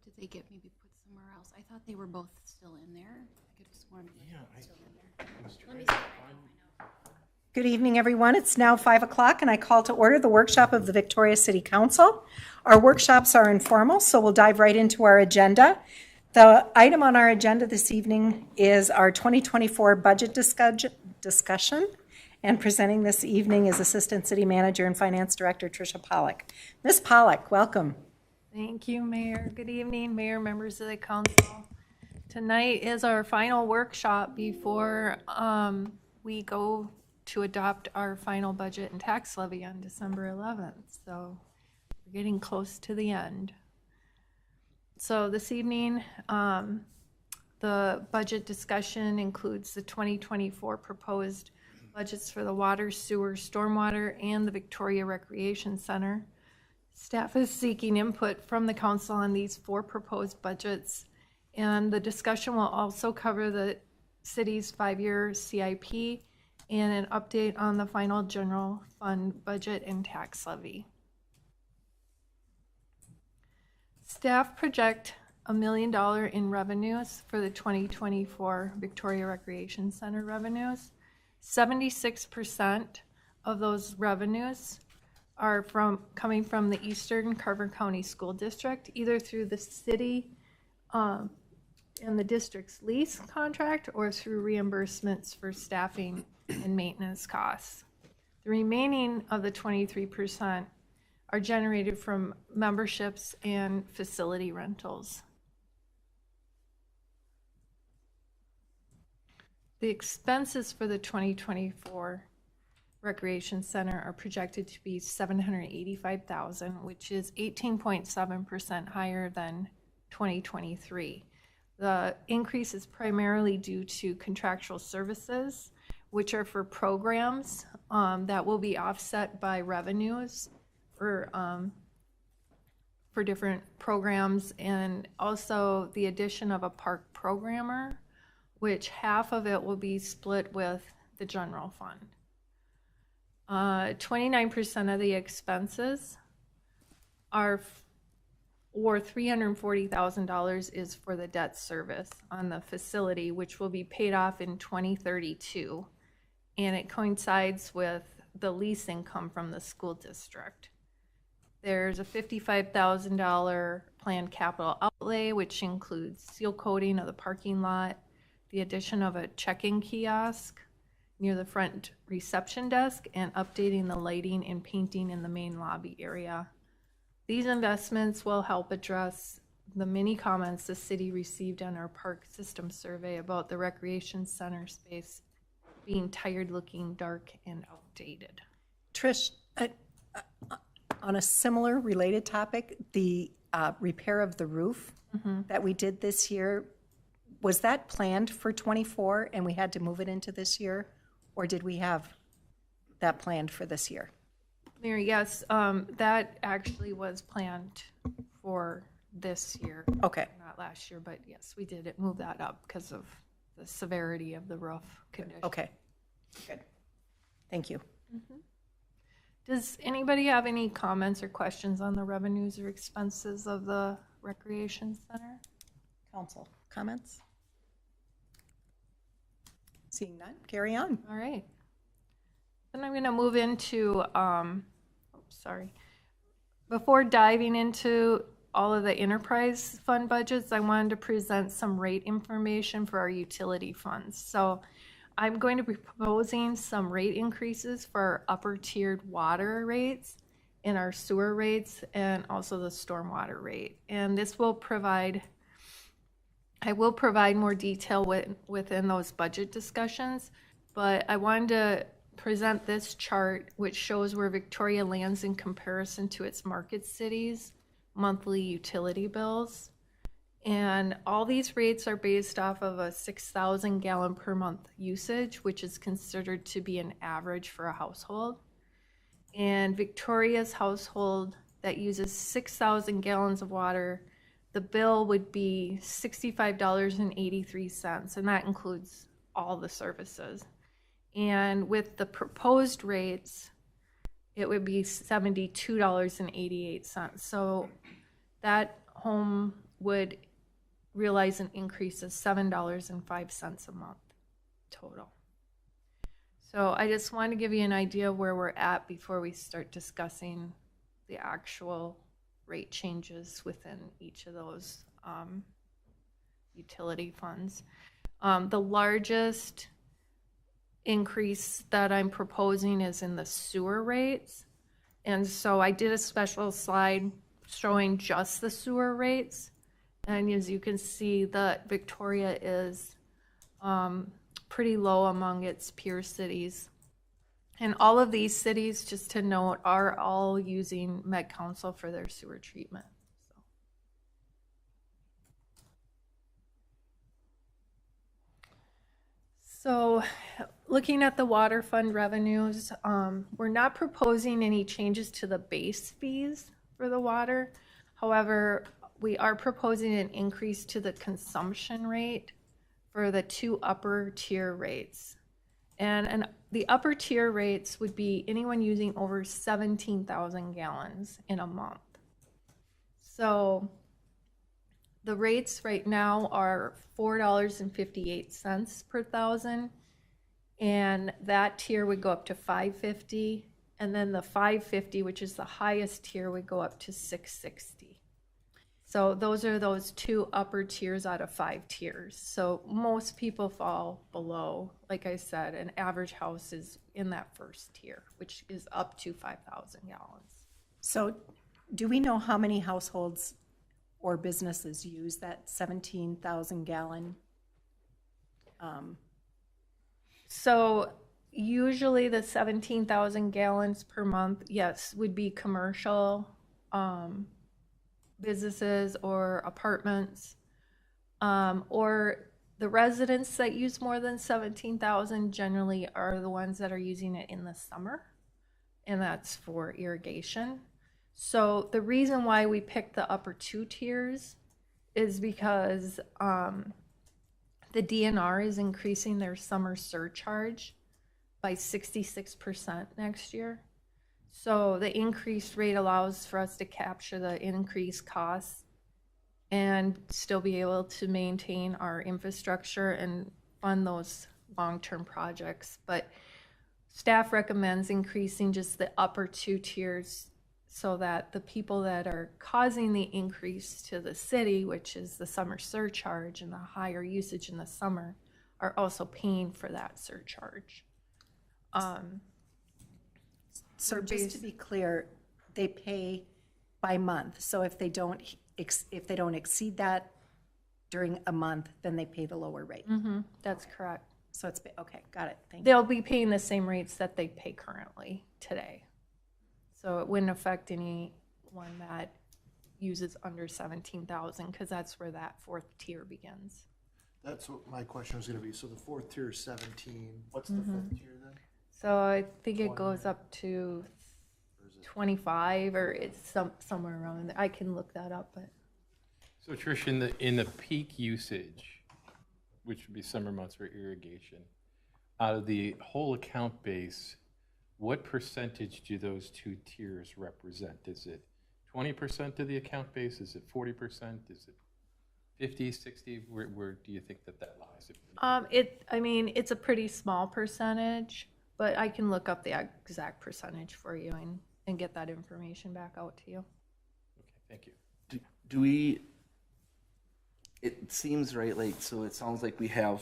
Did they get maybe put somewhere else? I thought they were both still in there. I could have sworn they were still in there. Let me see if I can find out. Good evening, everyone. It's now 5 o'clock, and I call to order the workshop of the Victoria City Council. Our workshops are informal, so we'll dive right into our agenda. The item on our agenda this evening is our 2024 budget discussion, and presenting this evening is Assistant City Manager and Finance Director Tricia Pollock. Ms. Pollock, welcome. Thank you, Mayor. Good evening, Mayor, members of the council. Tonight is our final workshop before we go to adopt our final budget and tax levy on December 11th. So we're getting close to the end. So this evening, the budget discussion includes the 2024 proposed budgets for the water, sewer, stormwater, and the Victoria Recreation Center. Staff is seeking input from the council on these 4 proposed budgets, and the discussion will also cover the city's 5-year CIP and an update on the final general fund budget and tax levy. Staff project $1 million in revenues for the 2024 Victoria Recreation Center revenues. 76% of those revenues are coming from the Eastern Carver County School District, either through the city and the district's lease contract or through reimbursements for staffing and maintenance costs. The remaining of the 23% are generated from memberships and facility rentals. The expenses for the 2024 Recreation Center are projected to be $785,000, which is 18.7% higher than 2023. The increase is primarily due to contractual services, which are for programs that will be offset by revenues for different programs, and also the addition of a park programmer, which half of it will be split with the general fund. 29% of the expenses are, or $340,000 is for the debt service on the facility, which will be paid off in 2032. And it coincides with the lease income from the school district. There's a $55,000 planned capital outlay, which includes seal coating of the parking lot, the addition of a check-in kiosk near the front reception desk, and updating the lighting and painting in the main lobby area. These investments will help address the many comments the city received on our park system survey about the recreation center space being tired looking, dark, and outdated. Trish, on a similar related topic, the repair of the roof that we did this year, was that planned for 24 and we had to move it into this year, or did we have that planned for this year? Mary, yes, that actually was planned for this year. Okay. Not last year, but yes, we did move that up because of the severity of the roof condition. Okay, good. Thank you. Does anybody have any comments or questions on the revenues or expenses of the Recreation Center? Council, comments? Seeing none, carry on. All right. Then I'm going to move into, before diving into all of the enterprise fund budgets, I wanted to present some rate information for our utility funds. So I'm going to be proposing some rate increases for our upper tiered water rates and our sewer rates, and also the stormwater rate. And this will provide, I will provide more detail within those budget discussions, but I wanted to present this chart which shows where Victoria lands in comparison to its market cities' monthly utility bills. And all these rates are based off of a 6,000 gallon per month usage, which is considered to be an average for a household. And Victoria's household that uses 6,000 gallons of water, the bill would be $65.83, and that includes all the services. And with the proposed rates, it would be $72.88. So that home would realize an increase of $7.05 a month total. So I just want to give you an idea of where we're at before we start discussing the actual rate changes within each of those utility funds. The largest increase that I'm proposing is in the sewer rates. And so I did a special slide showing just the sewer rates. And as you can see, that Victoria is pretty low among its peer cities. And all of these cities, just to note, are all using Met Council for their sewer treatment. So looking at the water fund revenues, we're not proposing any changes to the base fees for the water. However, we are proposing an increase to the consumption rate for the 2 upper tier rates. And the upper tier rates would be anyone using over 17,000 gallons in a month. So the rates right now are $4.58 per thousand, and that tier would go up to $5.50, and then the $5.50, which is the highest tier, would go up to $6.60. So those are those 2 upper tiers out of 5 tiers. So most people fall below. Like I said, an average house is in that first tier, which is up to 5,000 gallons. So do we know how many households or businesses use that 17,000 gallon? So usually the 17,000 gallons per month, yes, would be commercial businesses or apartments, or the residents that use more than 17,000 generally are the ones that are using it in the summer, and that's for irrigation. So the reason why we picked the upper 2 tiers is because the DNR is increasing their summer surcharge by 66% next year. So the increased rate allows for us to capture the increased costs and still be able to maintain our infrastructure and fund those long-term projects. But staff recommends increasing just the upper 2 tiers so that the people that are causing the increase to the city, which is the summer surcharge and the higher usage in the summer, are also paying for that surcharge. So just to be clear, they pay by month. So if they don't exceed that during a month, then they pay the lower rate. Mm-hmm, that's correct. So it's, okay, got it, thank you. They'll be paying the same rates that they pay currently today. So it wouldn't affect anyone that uses under 17,000 because that's where that 4th tier begins. That's what my question was gonna be. So the 4th tier is 17. What's the 5th tier then? So I think it goes up to 25 or it's somewhere around there. I can look that up, but. So Trish, in the peak usage, which would be summer months for irrigation, out of the whole account base, what percentage do those 2 tiers represent? Is it 20% of the account base? Is it 40%? Is it 50, 60? Where do you think that lies? I mean, it's a pretty small percentage, but I can look up the exact percentage for you and get that information back out to you. Okay, thank you. Do we, it seems right, like, so it sounds like we have,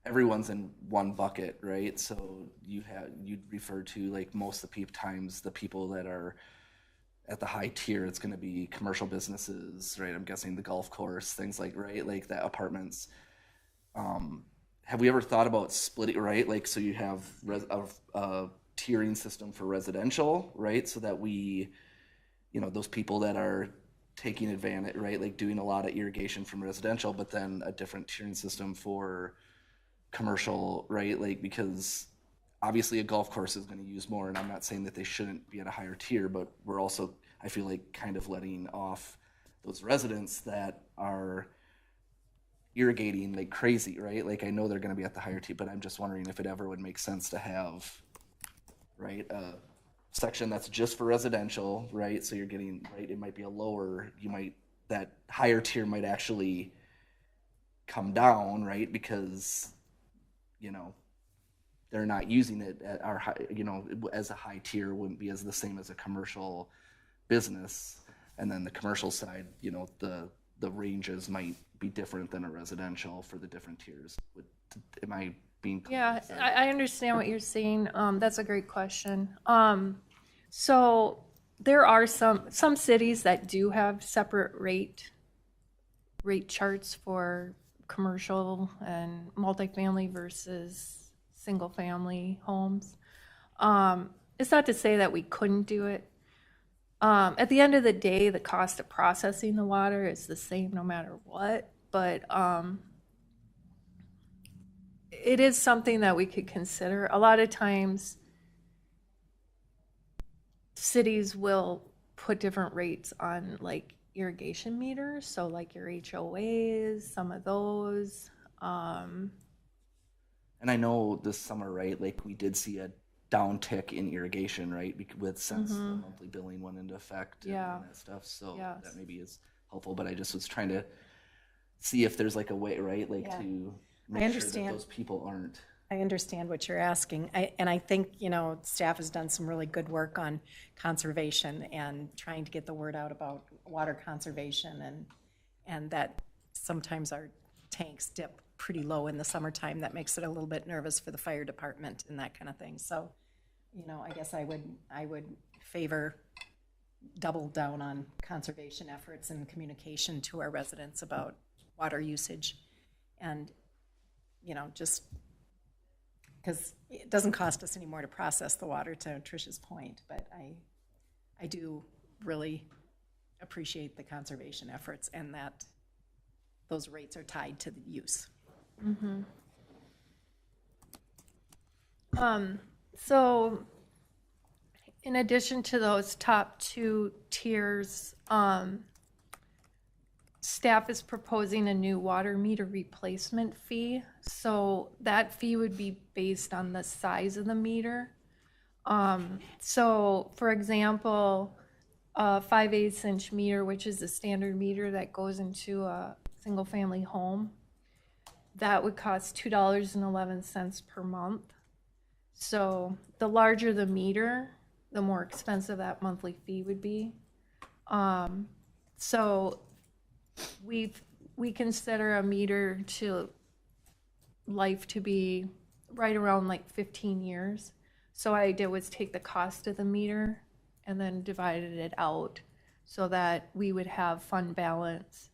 everyone's in one bucket, right? So you'd refer to like most of the peak times, the people that are at the high tier, it's gonna be commercial businesses, right? I'm guessing the golf course, things like, right? Like the apartments. Have we ever thought about splitting, right? Like, so you have a tiering system for residential, right? So that we, those people that are taking advantage, right? Like doing a lot of irrigation from residential, but then a different tiering system for commercial, right? Like, because obviously a golf course is going to use more, and I'm not saying that they shouldn't be at a higher tier, but we're also, I feel like, kind of letting off those residents that are irrigating like crazy, right? Like, I know they're going to be at the higher tier, but I'm just wondering if it ever would make sense to have, right, a section that's just for residential, right? So you're getting, right, it might be a lower, you might that higher tier might actually come down, right? Because, you know, they're not using it at our high, you know, as a high tier wouldn't be as the same as a commercial business. And then the commercial side, you know, the ranges might be different than a residential for the different tiers. Am I being clear? Yeah, I understand what you're saying. That's a great question. So there are some cities that do have separate rate charts for commercial and multifamily versus single family homes. It's not to say that we couldn't do it. At the end of the day, the cost of processing the water is the same no matter what, but it is something that we could consider. A lot of times, cities will put different rates on like irrigation meters, so like your HOAs, some of those. And I know this summer, right, like we did see a downtick in irrigation, right, with since the monthly billing went into effect and that stuff. So Yes. that maybe is helpful. But I just was trying to see if there's like a way, right, like to make sure that understand. those people aren't. I understand what you're asking. And I think, you know, staff has done some really good work on conservation and trying to get the word out about water conservation and that sometimes our tanks dip pretty low in the summertime. That makes it a little bit nervous for the fire department and that kind of thing. So, you know, I guess I would favor double down on conservation efforts and communication to our residents about water usage. And, you know, just because it doesn't cost us any more to process the water, to Tricia's point, but I do really appreciate the conservation efforts and that those rates are tied to the use. So in addition to those top two tiers, staff is proposing a new water meter replacement fee. So that fee would be based on the size of the meter. So for example, a 5/8 inch meter, which is the standard meter that goes into a single family home, that would cost $2.11 per month. So the larger the meter, the more expensive that monthly fee would be. So we consider a meter to life to be right around like 15 years. So what I did was take the cost of the meter and then divided it out so that we would have fund balance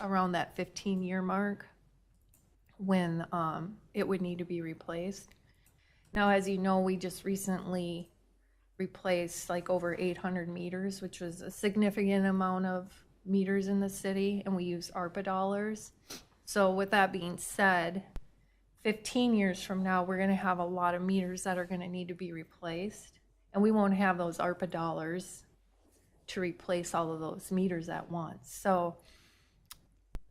around that 15-year mark when it would need to be replaced. Now, as you know, we just recently replaced like over 800 meters, which was a significant amount of meters in the city, and we use ARPA dollars. So with that being said, 15 years from now, we're going to have a lot of meters that are going to need to be replaced, and we won't have those ARPA dollars to replace all of those meters at once. So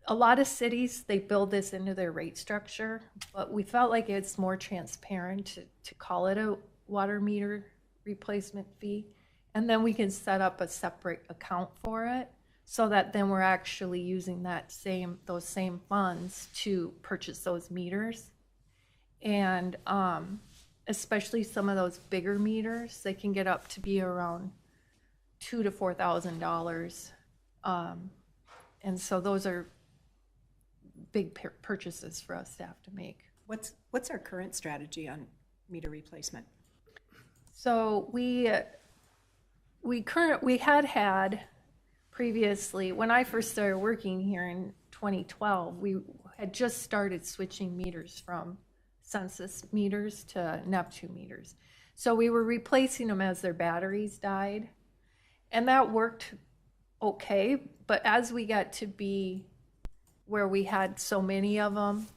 a lot of cities, they build this into their rate structure, but we felt like it's more transparent to call it a water meter replacement fee, and then we can set up a separate account for it so that then we're actually using those same funds to purchase those meters. And especially some of those bigger meters, they can get up to be around $2,000 to $4,000. And so those are big purchases for us to have to make. What's our current strategy on meter replacement? So we had previously, when I first started working here in 2012, we had just started switching meters from census meters to Neptune meters. So we were replacing them as their batteries died, and that worked okay. But as we got to be where we had so many of them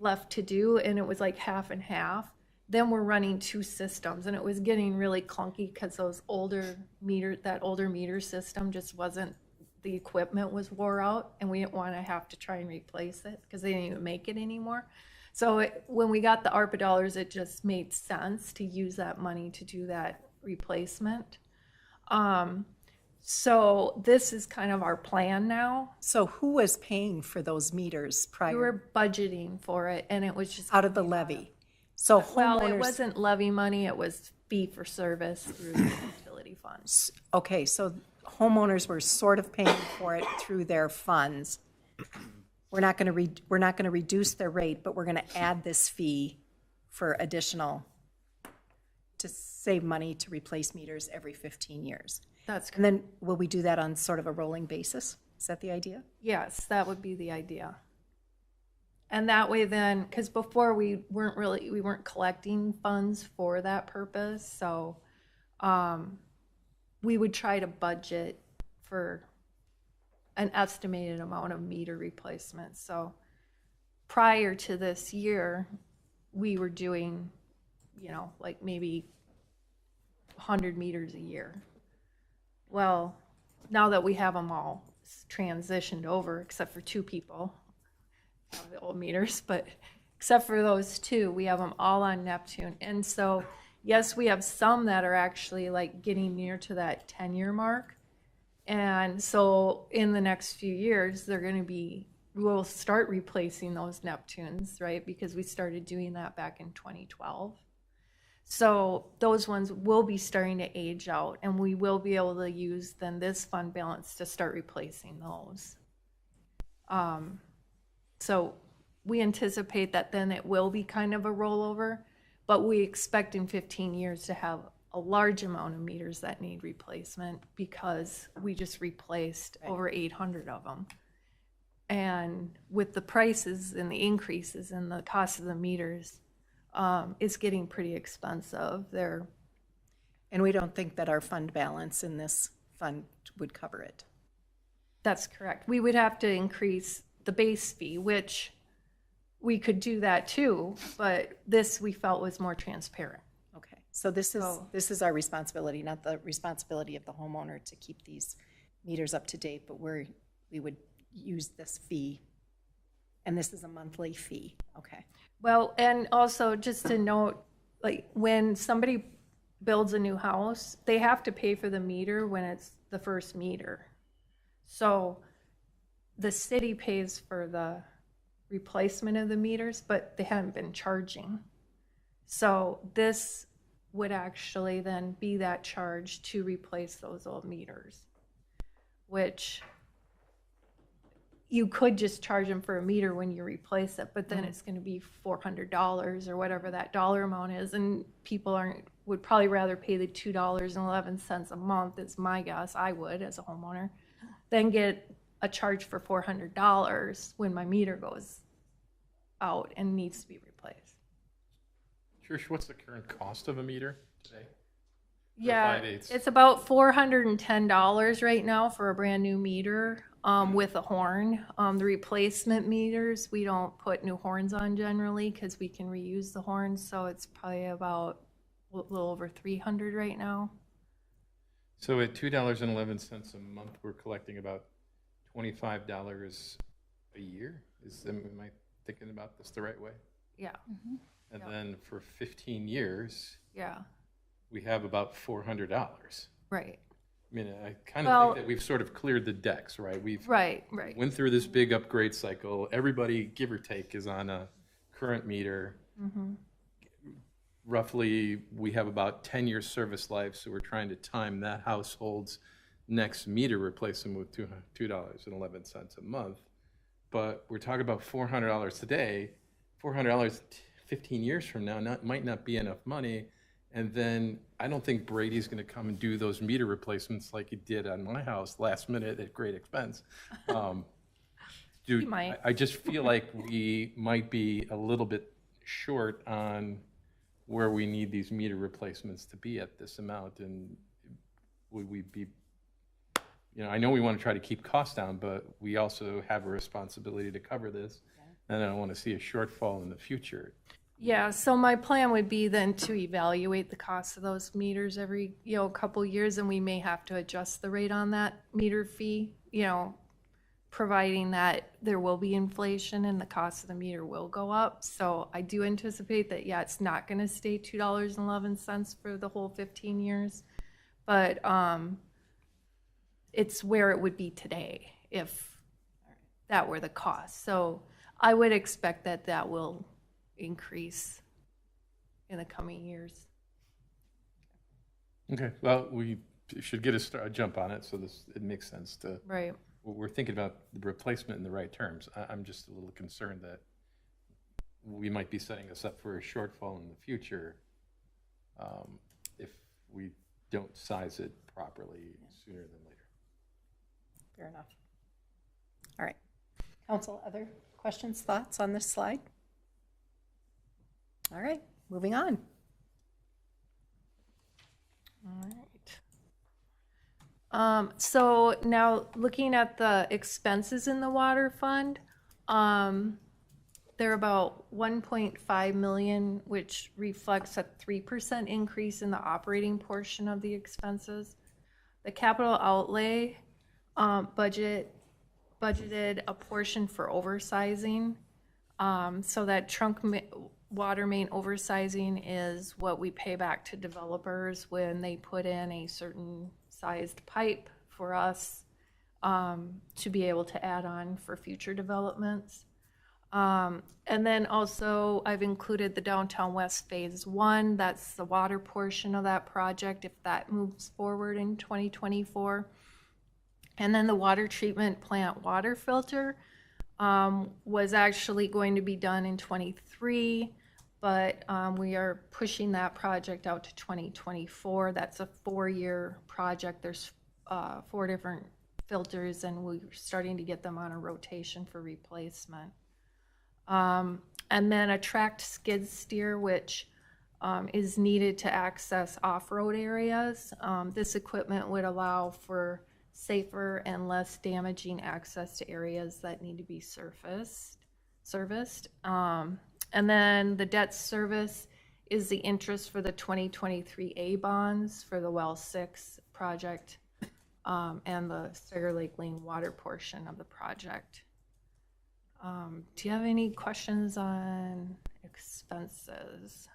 left to do, and it was like half and half, then we're running two systems, and it was getting really clunky because that older meter system just wasn't, the equipment was wore out, and we didn't want to have to try and replace it because they didn't even make it anymore. So when we got the ARPA dollars, it just made sense to use that money to do that replacement. So this is kind of our plan now. So who was paying for those meters We prior, were budgeting for it and it was just, out of the levy? So well, it homeowners, wasn't levy money, it was fee for service through the utility funds. okay, so homeowners were sort of paying for it through their funds. We're not gonna reduce their rate, but we're gonna add this fee for additional, to save money to replace meters every 15 years. That's, And then will we do that on sort of a rolling basis? Is that the idea? yes, that would be the idea. And that way then, because before we weren't collecting funds for that purpose, so we would try to budget for an estimated amount of meter replacements. So prior to this year, we were doing, like maybe 100 meters a year. Well, now that we have them all transitioned over, except for 2 people, the old meters, but except for those 2, we have them all on Neptune. And so, yes, we have some that are actually like getting near to that 10-year mark. And so in the next few years, we'll start replacing those Neptunes, right? Because we started doing that back in 2012. So those ones will be starting to age out and we will be able to use then this fund balance to start replacing those. So we anticipate that then it will be kind of a rollover, but we expect in 15 years to have a large amount of meters that need replacement because we just replaced over 800 of them. And with the prices and the increases in the cost of the meters, it's getting pretty expensive. And we don't think that our fund balance in this fund would cover it. That's correct. We would have to increase the base fee, which we could do that too, but this we felt was more transparent. Okay, so this is our responsibility, not the responsibility of the homeowner to keep these meters up to date, but we would use this fee. And this is a monthly fee, okay. Well, and also just to note, like when somebody builds a new house, they have to pay for the meter when it's the first meter. So the city pays for the replacement of the meters, but they haven't been charging. So this would actually then be that charge to replace those old meters, which you could just charge them for a meter when you replace it, but then it's going to be $400 or whatever that dollar amount is, and people would probably rather pay the $2.11 a month, is my guess. I would as a homeowner, than get a charge for $400 when my meter goes out and needs to be replaced. Trish, what's the current cost of a meter today? Yeah, 5/8. it's about $410 right now for a brand new meter with a horn. The replacement meters, we don't put new horns on generally because we can reuse the horns, so it's probably about a little over $300 right now. So at $2.11 a month, we're collecting about $25 a year. Am I thinking about this the right way? Yeah, And then for 15 years, yeah, we have about $400. right, I mean, I kind of Well- think that we've sort of cleared the decks, right? We've right. went through this big upgrade cycle. Everybody, give or take, is on a current meter. Roughly, we have about 10-year service life, so we're trying to time that household's next meter replacement with $2.11 a month. But we're talking about $400 today. $400 15 years from now might not be enough money. And then I don't think Brady's going to come and do those meter replacements like he did on my house last minute at great expense. Dude, might. I just feel like we might be a little bit short on where we need these meter replacements to be at this amount. And would we be, I know we want to try to keep costs down, but we also have a responsibility to cover this. And I don't want to see a shortfall in the future. Yeah, so my plan would be then to evaluate the cost of those meters every, couple years, and we may have to adjust the rate on that meter fee, providing that there will be inflation and the cost of the meter will go up. So I do anticipate that, it's not going to stay $2.11 for the whole 15 years. But it's where it would be today if that were the cost. So I would expect that that will increase in the coming years. Okay, well, we should get a jump on it, so it makes sense to, Right. we're thinking about the replacement in the right terms. I'm just a little concerned that we might be setting us up for a shortfall in the future if we don't size it properly sooner than later. Fair enough. All right. Council, other questions, thoughts on this slide? All right, moving on. All right. So now looking at the expenses in the water fund, they're about 1.5 million, which reflects a 3% increase in the operating portion of the expenses. The capital outlay budgeted a portion for oversizing. So that water main oversizing is what we pay back to developers when they put in a certain sized pipe for us to be able to add on for future developments. And then also I've included the Downtown West Phase 1. That's the water portion of that project if that moves forward in 2024. And then the water treatment plant water filter was actually going to be done in 23, but we are pushing that project out to 2024. That's a 4-year project. There's 4 different filters, and we're starting to get them on a rotation for replacement. And then a tracked skid steer, which is needed to access off-road areas. This equipment would allow for safer and less damaging access to areas that need to be serviced. And then the debt service is the interest for the 2023 A bonds for the Well 6 project and the Cigar Lake Lane water portion of the project. Do you have any questions on expenses?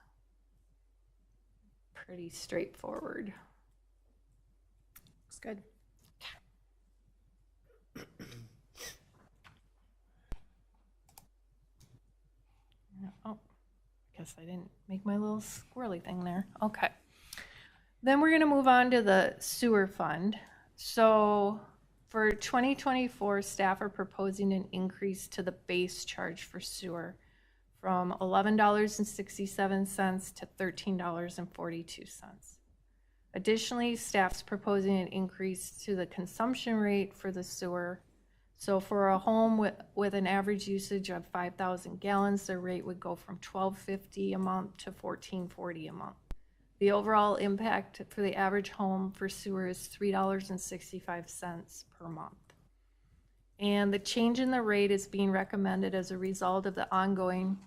Pretty straightforward. Looks good. Oh, guess I didn't make my little squirrely thing there. Okay. Then we're going to move on to the sewer fund. So for 2024, staff are proposing an increase to the base charge for sewer from $11.67 to $13.42. Additionally, staff's proposing an increase to the consumption rate for the sewer. So for a home with an average usage of 5,000 gallons, the rate would go from $12.50 a month to $14.40 a month. The overall impact for the average home for sewer is $3.65 per month. And the change in the rate is being recommended as a result of the ongoing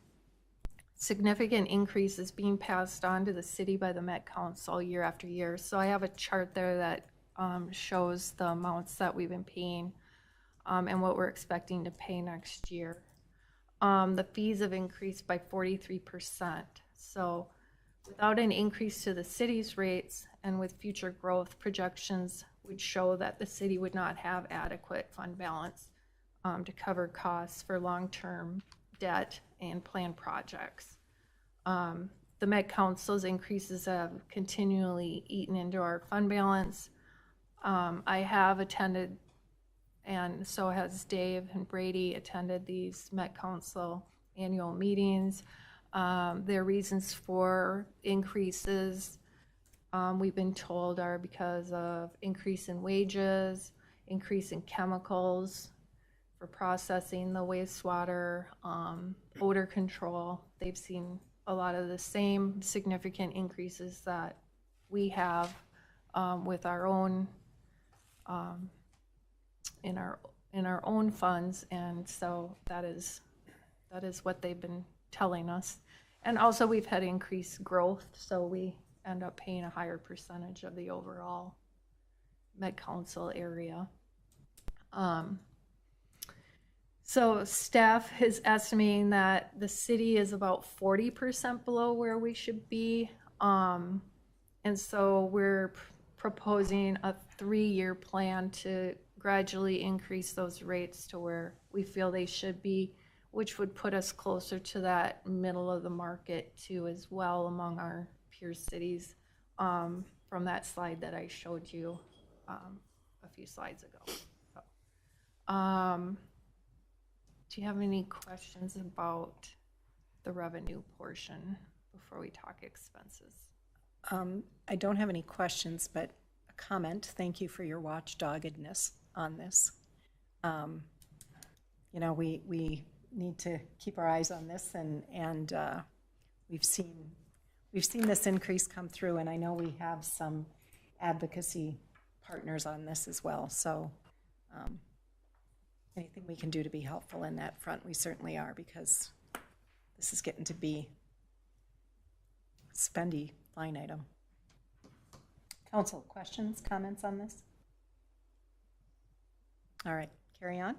significant increases being passed on to the city by the Met Council year after year. So I have a chart there that shows the amounts that we've been paying and what we're expecting to pay next year. The fees have increased by 43%. So without an increase to the city's rates and with future growth, projections would show that the city would not have adequate fund balance to cover costs for long-term debt and planned projects. The Met Council's increases have continually eaten into our fund balance. I have attended, and so has Dave and Brady, attended these Met Council annual meetings. Their reasons for increases, we've been told, are because of increase in wages, increase in chemicals for processing the wastewater, odor control. They've seen a lot of the same significant increases that we have with our own in our own funds, and so that is what they've been telling us. And also we've had increased growth, so we end up paying a higher percentage of the overall Met Council area. So staff is estimating that the city is about 40% below where we should be. And so we're proposing a 3-year plan to gradually increase those rates to where we feel they should be, which would put us closer to that middle of the market too as well among our peer cities, from that slide that I showed you a few slides ago. So, do you have any questions about the revenue portion before we talk expenses? I don't have any questions, but a comment. Thank you for your watchdoggedness on this. You know, we need to keep our eyes on this, and we've seen this increase come through, and I know we have some advocacy partners on this as well. So anything we can do to be helpful in that front, we certainly are, because this is getting to be a spendy line item. Council, questions, comments on this? All right, carry on.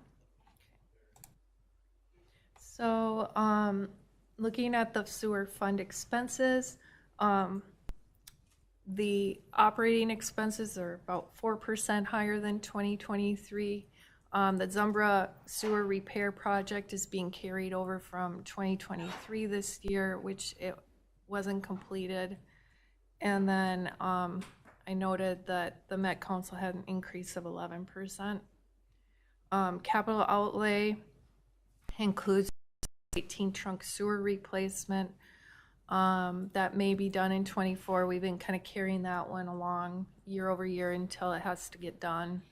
So, looking at the sewer fund expenses, the operating expenses are about 4% higher than 2023. The Zumbra sewer repair project is being carried over from 2023 this year, which it wasn't completed. And then I noted that the Met Council had an increase of 11%. Capital outlay includes 18 trunk sewer replacement that may be done in 24. We've been kind of carrying that one along year over year until it has to get done.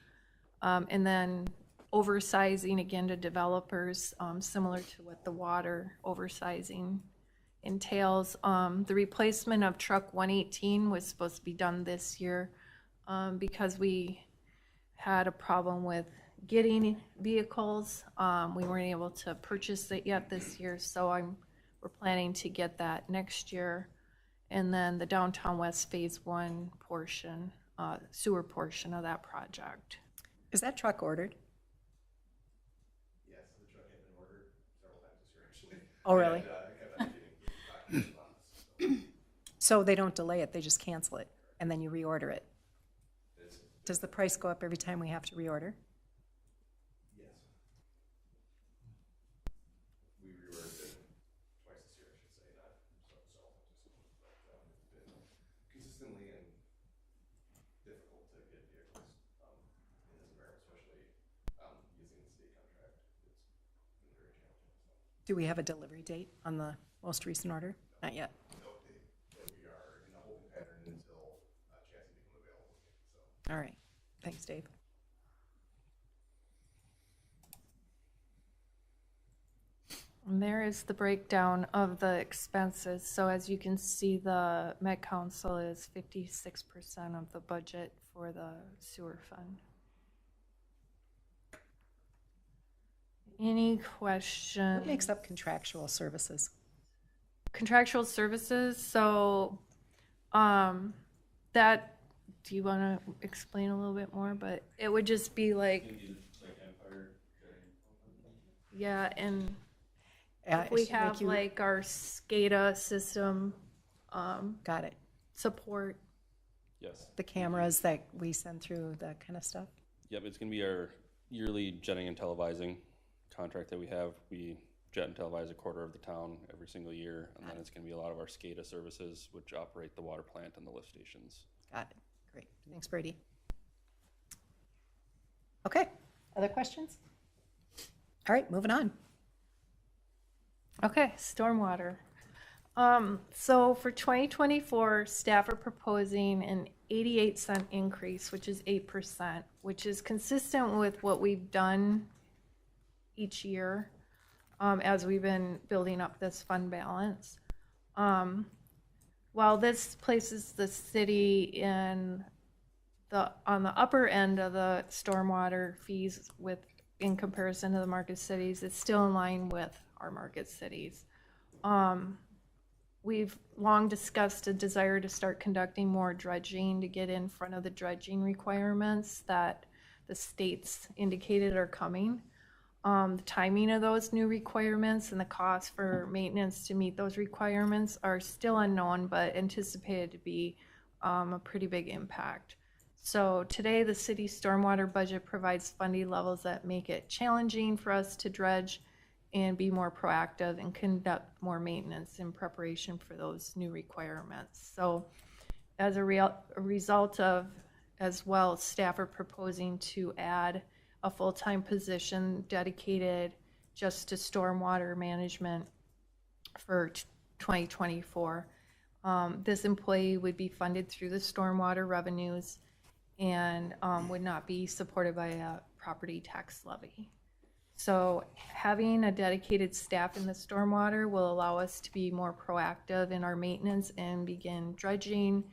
And then oversizing again to developers, similar to what the water oversizing entails. The replacement of truck 118 was supposed to be done this year because we had a problem with getting vehicles. We weren't able to purchase it yet this year, so we're planning to get that next year. And then the Downtown West Phase 1 portion, sewer portion of that project. Is that truck ordered? Yes, the truck had been ordered several times this year, actually. Oh, really? I kept on getting back. So they don't delay it, they just cancel it, and then you reorder it? Does the price go up every time we have to reorder? Yes. We reordered it twice this year, I should say, not several times this year, but it's been consistently and difficult to get vehicles in this environment, especially using the state contract. It's been very challenging. So. Do we have a delivery date on the most recent order? Not yet. No, we are in a holding pattern until chassis become available. So. All right, thanks, Dave. And there is the breakdown of the expenses. So as you can see, the Met Council is 56% of the budget for the sewer fund. Any questions? What makes up contractual services? Contractual services, so that, do you want to explain a little bit more? But it would just be like, yeah, and if we have like our SCADA system Got it. support. Yes. The cameras that we send through, that kind of stuff? Yep, it's going to be our yearly jetting and televising contract that we have. We jet and televise a quarter of the town every single year, and then it's going to be a lot of our SCADA services, which operate the water plant and the lift stations. Got it. Great. Thanks, Brady. Okay. Other questions? All right, moving on. Okay, stormwater. So for 2024, staff are proposing an 88-cent increase, which is 8%, which is consistent with what we've done each year as we've been building up this fund balance. While this places the city on the upper end of the stormwater fees in comparison to the market cities, it's still in line with our market cities. We've long discussed a desire to start conducting more dredging to get in front of the dredging requirements that the states indicated are coming. The timing of those new requirements and the cost for maintenance to meet those requirements are still unknown, but anticipated to be a pretty big impact. So today, the city stormwater budget provides funding levels that make it challenging for us to dredge and be more proactive and conduct more maintenance in preparation for those new requirements. So as a result of, as well, staff are proposing to add a full-time position dedicated just to stormwater management for 2024. This employee would be funded through the stormwater revenues and would not be supported by a property tax levy. So having a dedicated staff in the stormwater will allow us to be more proactive in our maintenance and begin dredging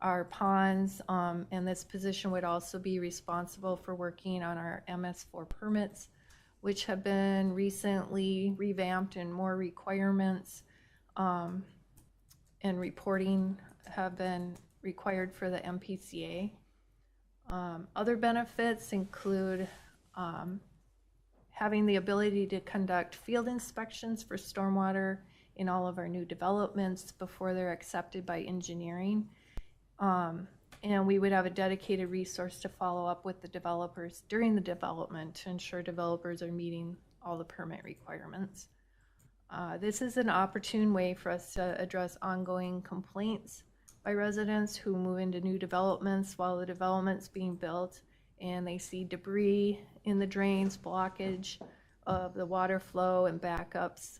our ponds. And this position would also be responsible for working on our MS4 permits, which have been recently revamped and more requirements and reporting have been required for the MPCA. Other benefits include having the ability to conduct field inspections for stormwater in all of our new developments before they're accepted by engineering. And we would have a dedicated resource to follow up with the developers during the development to ensure developers are meeting all the permit requirements. This is an opportune way for us to address ongoing complaints by residents who move into new developments while the development's being built and they see debris in the drains, blockage of the water flow and backups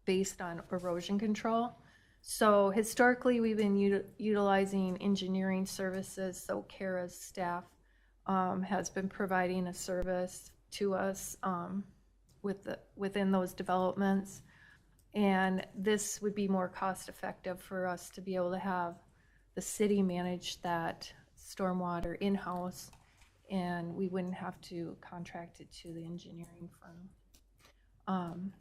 based on erosion control. So historically, we've been utilizing engineering services. So Kara's staff has been providing a service to us within those developments. And this would be more cost effective for us to be able to have the city manage that stormwater in-house, and we wouldn't have to contract it to the engineering firm.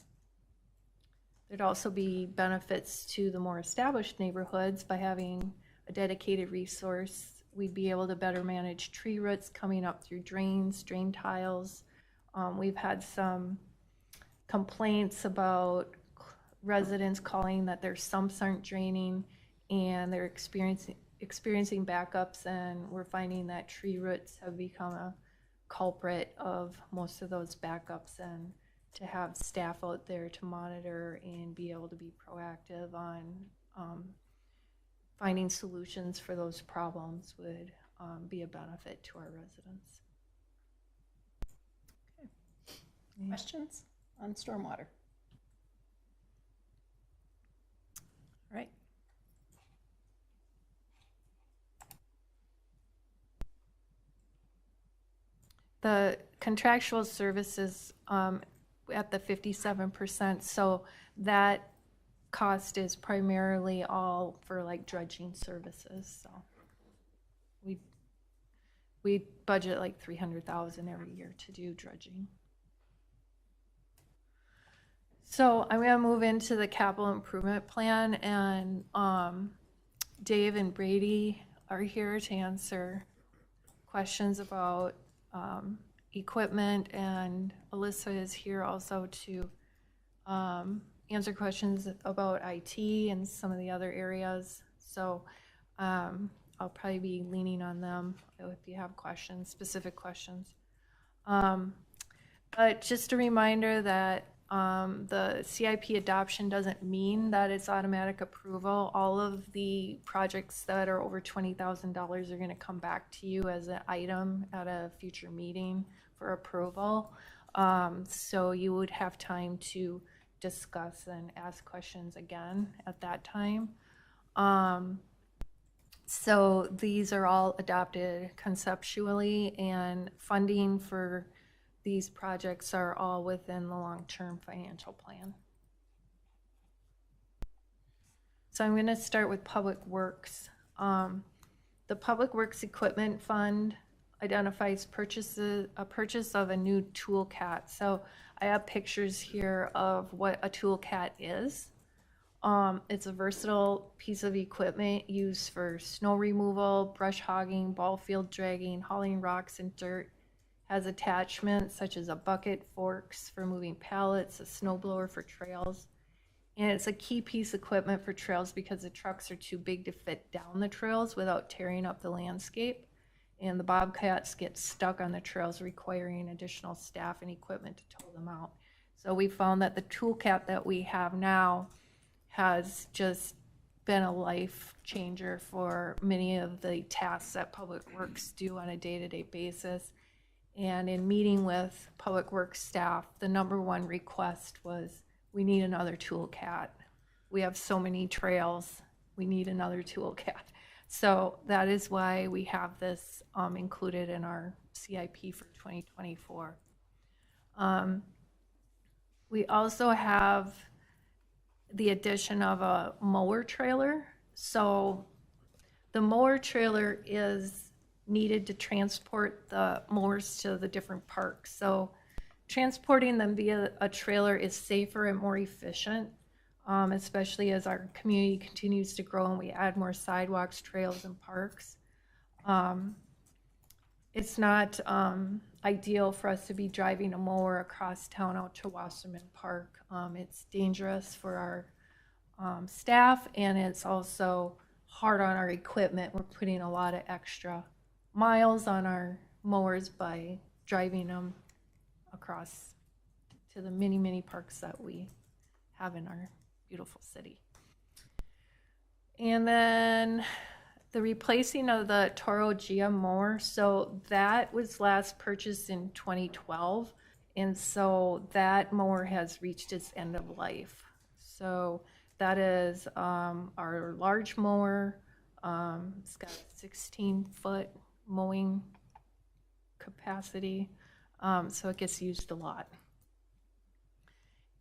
There'd also be benefits to the more established neighborhoods by having a dedicated resource. We'd be able to better manage tree roots coming up through drains, drain tiles. We've had some complaints about residents calling that their sumps aren't draining and they're experiencing backups, and we're finding that tree roots have become a culprit of most of those backups, and to have staff out there to monitor and be able to be proactive on finding solutions for those problems would be a benefit to our residents. Okay. Questions on stormwater? All right. The contractual services at the 57%, so that cost is primarily all for like dredging services. So we budget like $300,000 every year to do dredging. So I'm going to move into the capital improvement plan, and Dave and Brady are here to answer questions about equipment, and Alyssa is here also to answer questions about IT and some of the other areas. So I'll probably be leaning on them if you have questions, specific questions. But just a reminder that the CIP adoption doesn't mean that it's automatic approval. All of the projects that are over $20,000 are going to come back to you as an item at a future meeting for approval. So you would have time to discuss and ask questions again at that time. So these are all adopted conceptually, and funding for these projects are all within the long-term financial plan. So I'm going to start with Public Works. The Public Works Equipment Fund identifies a purchase of a new tool cat. So I have pictures here of what a tool cat is. It's a versatile piece of equipment used for snow removal, brush hogging, ball field dragging, hauling rocks and dirt. Has attachments such as a bucket, forks for moving pallets, a snowblower for trails, And it's a key piece of equipment for trails because the trucks are too big to fit down the trails without tearing up the landscape. And the Bobcats get stuck on the trails, requiring additional staff and equipment to tow them out. So we found that the toolcat that we have now has just been a life changer for many of the tasks that Public Works do on a day-to-day basis. And in meeting with Public Works staff, the number one request was, we need another toolcat. We have so many trails, we need another toolcat. So that is why we have this included in our CIP for 2024. We also have the addition of a mower trailer. So the mower trailer is needed to transport the mowers to the different parks. So transporting them via a trailer is safer and more efficient, especially as our community continues to grow and we add more sidewalks, trails, and parks. It's not ideal for us to be driving a mower across town out to Wasserman Park. It's dangerous for our staff, and it's also hard on our equipment. We're putting a lot of extra miles on our mowers by driving them across to the many, many parks that we have in our beautiful city. And then the replacing of the Toro Gia mower, so that was last purchased in 2012, and so that mower has reached its end of life. So that is our large mower. It's got 16-foot mowing capacity, so it gets used a lot.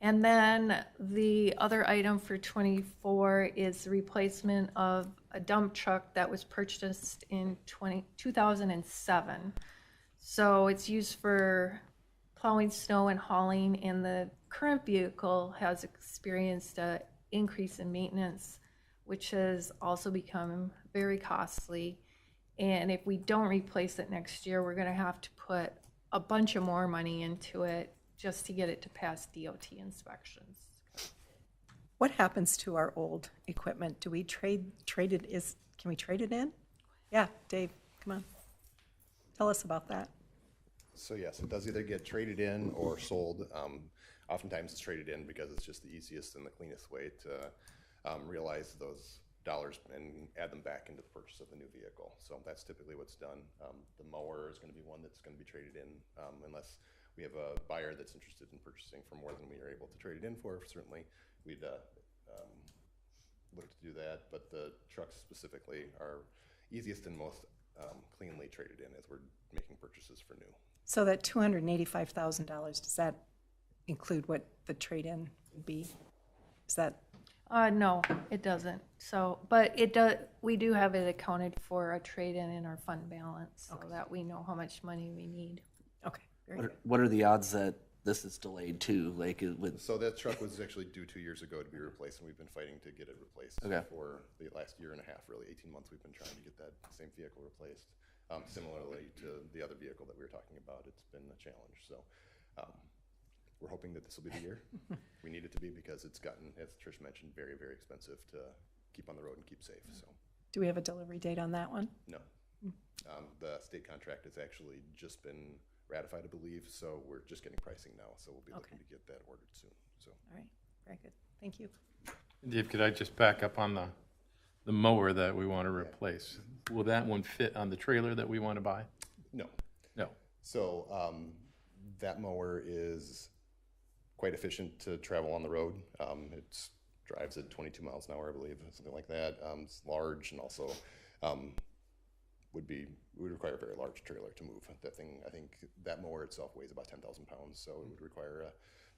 And then the other item for 24 is the replacement of a dump truck that was purchased in 2007. So it's used for plowing snow and hauling, and the current vehicle has experienced an increase in maintenance, which has also become very costly. And if we don't replace it next year, we're gonna have to put a bunch of more money into it just to get it to pass DOT inspections. What happens to our old equipment? Do we trade it? Can we trade it in? Yeah, Dave, come on. Tell us about that. So yes, it does either get traded in or sold. Oftentimes it's traded in because it's just the easiest and the cleanest way to realize those dollars and add them back into the purchase of the new vehicle. So that's typically what's done. The mower is going to be one that's going to be traded in unless we have a buyer that's interested in purchasing for more than we are able to trade it in for. Certainly, we'd look to do that, but the trucks specifically are easiest and most cleanly traded in as we're making purchases for new. So that $285,000, does that include what the trade-in would be? Is that? No, it doesn't. So, but it does. We do have it accounted for a trade-in in our fund balance, so that we know how much money we need. Okay, very good. What are the odds that this is delayed too? Like it would. So that truck was actually due 2 years ago to be replaced, and we've been fighting to get it replaced for the last year and a half, really 18 months. We've been trying to get that same vehicle replaced. Similarly to the other vehicle that we were talking about, it's been a challenge. So we're hoping that this will be the year. We need it to be because it's gotten, as Trish mentioned, very, very expensive to keep on the road and keep safe. So Do we have a delivery date on that one? no, the state contract has actually just been ratified, I believe. So we're just getting pricing now. So we'll be looking to get that ordered soon. So All right, very good. Thank you. Dave, could I just back up on the mower that we want to replace? Will that one fit on the trailer that we want to buy? no. No. So that mower is quite efficient to travel on the road. It drives at 22 miles an hour, I believe, something like that. It's large and also would require a very large trailer to move that thing. I think that mower itself weighs about 10,000 pounds, so it would require a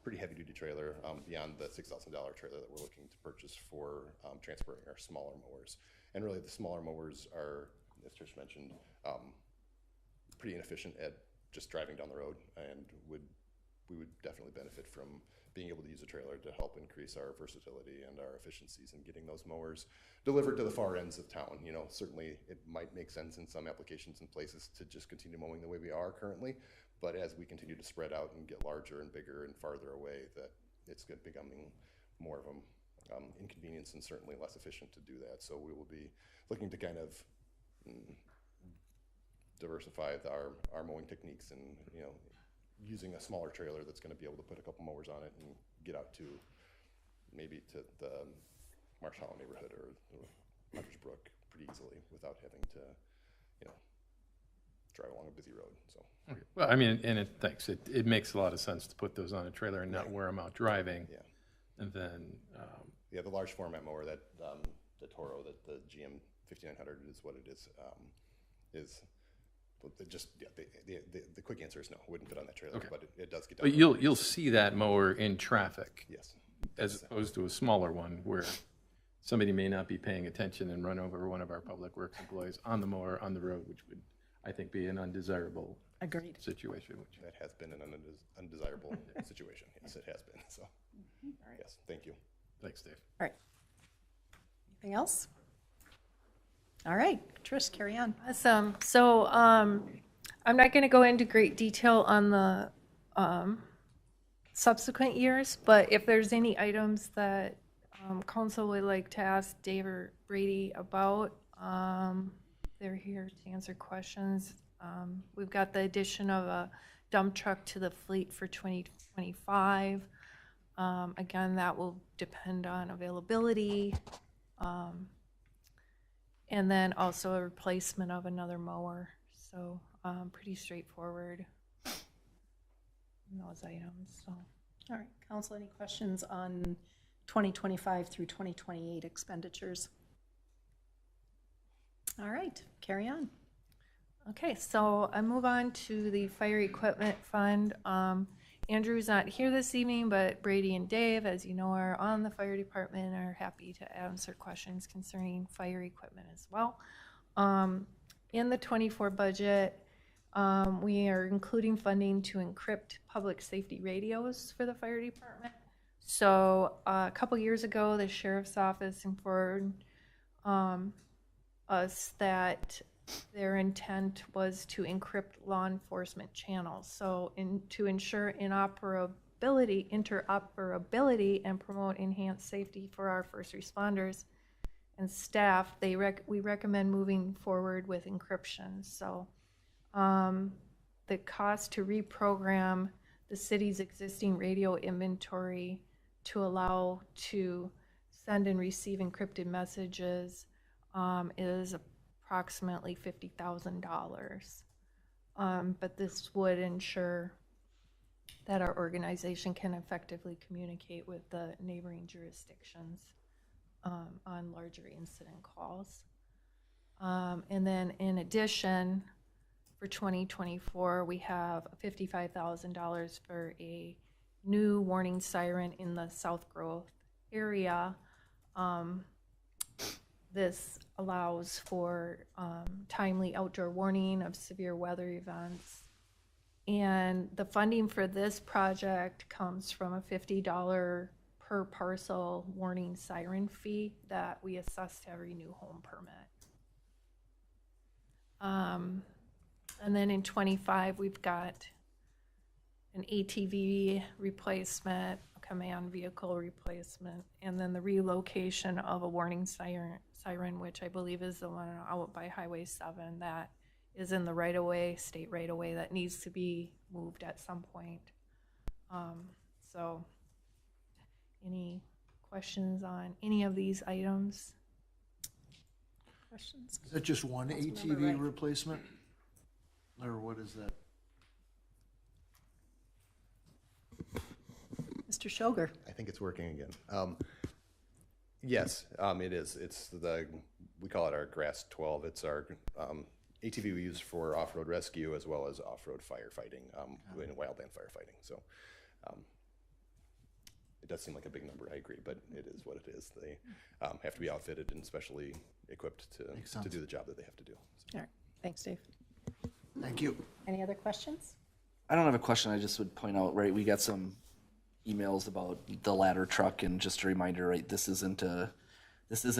pretty heavy-duty trailer beyond the $6,000 trailer that we're looking to purchase for transporting our smaller mowers. And really, the smaller mowers are, as Trish mentioned, pretty inefficient at just driving down the road, and we would definitely benefit from being able to use a trailer to help increase our versatility and our efficiencies in getting those mowers delivered to the far ends of town. You know, certainly it might make sense in some applications and places to just continue mowing the way we are currently, but as we continue to spread out and get larger and bigger and farther away, that it's becoming more of a inconvenience and certainly less efficient to do that. So we will be looking to kind of diversify our mowing techniques and, you know, using a smaller trailer that's going to be able to put a couple mowers on it and get out to maybe to the Marsh Hollow neighborhood or Hunters Brook pretty easily without having to, you know, drive along a busy road. So Okay. Well, I mean, and thanks. It makes a lot of sense to put those on a trailer and not wear them out driving. yeah, And then, the large format mower that the Toro, that the GM 5900 is what it is just the quick answer is no, it wouldn't fit on that trailer, but it does get done. but you'll see that mower in traffic Yes. as opposed to a smaller one where somebody may not be paying attention and run over one of our public works employees on the mower on the road, which would, I think, be an undesirable Agreed. situation. That has been an undesirable situation. Yes, it has been. So, yes, thank you. Thanks, Dave. All right. Anything else? All right, Trish, carry on. Awesome. So I'm not going to go into great detail on the subsequent years, but if there's any items that council would like to ask Dave or Brady about, they're here to answer questions. We've got the addition of a dump truck to the fleet for 2025. Again, that will depend on availability. And then also a replacement of another mower. So pretty straightforward in those items. So. All right, council, any questions on 2025 through 2028 expenditures? All right, carry on. Okay, so I move on to the fire equipment fund. Andrew's not here this evening, but Brady and Dave, as you know, are on the fire department, are happy to answer questions concerning fire equipment as well. In the 24 budget, we are including funding to encrypt public safety radios for the fire department. So a couple years ago, the sheriff's office informed us that their intent was to encrypt law enforcement channels. So to ensure interoperability and promote enhanced safety for our first responders and staff, we recommend moving forward with encryption. So the cost to reprogram the city's existing radio inventory to allow to send and receive encrypted messages is approximately $50,000. But this would ensure that our organization can effectively communicate with the neighboring jurisdictions on larger incident calls. And then in addition, for 2024, we have $55,000 for a new warning siren in the South Grove area. This allows for timely outdoor warning of severe weather events. And the funding for this project comes from a $50 per parcel warning siren fee that we assess to every new home permit. And then in 25, we've got an ATV replacement, a command vehicle replacement, and then the relocation of a warning siren, which I believe is the one out by Highway 7 that is in the right-of-way, state right-of-way, that needs to be moved at some point. So any questions on any of these items? Questions? Is that just one ATV replacement? Or what is that? Mr. Shoger. I think it's working again. Yes, it is. It's we call it our GRASS 12. It's our ATV we use for off-road rescue as well as off-road firefighting, and wildland firefighting. So it does seem like a big number, I agree, but it is what it is. They have to be outfitted and specially equipped to do the job that they have to do. So. All right, thanks, Dave. Thank you. Any other questions? I don't have a question. I just would point out, right, we got some emails about the ladder truck, and just a reminder, right, this isn't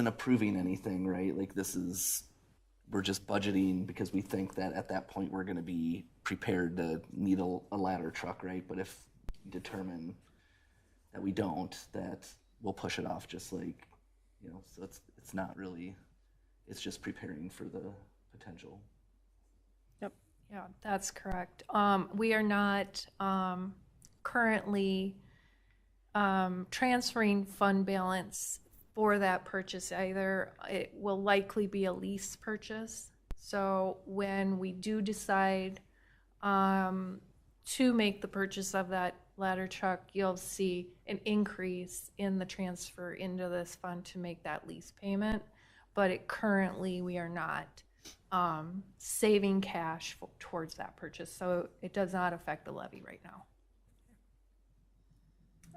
approving anything, right? Like we're just budgeting because we think that at that point we're going to be prepared to need a ladder truck, right? But if we determine that we don't, that we'll push it off just like, so it's not really, it's just preparing for the potential. Yep. Yeah, that's correct. We are not currently transferring fund balance for that purchase either. It will likely be a lease purchase. So when we do decide to make the purchase of that ladder truck, you'll see an increase in the transfer into this fund to make that lease payment. But currently, we are not saving cash towards that purchase. So it does not affect the levy right now.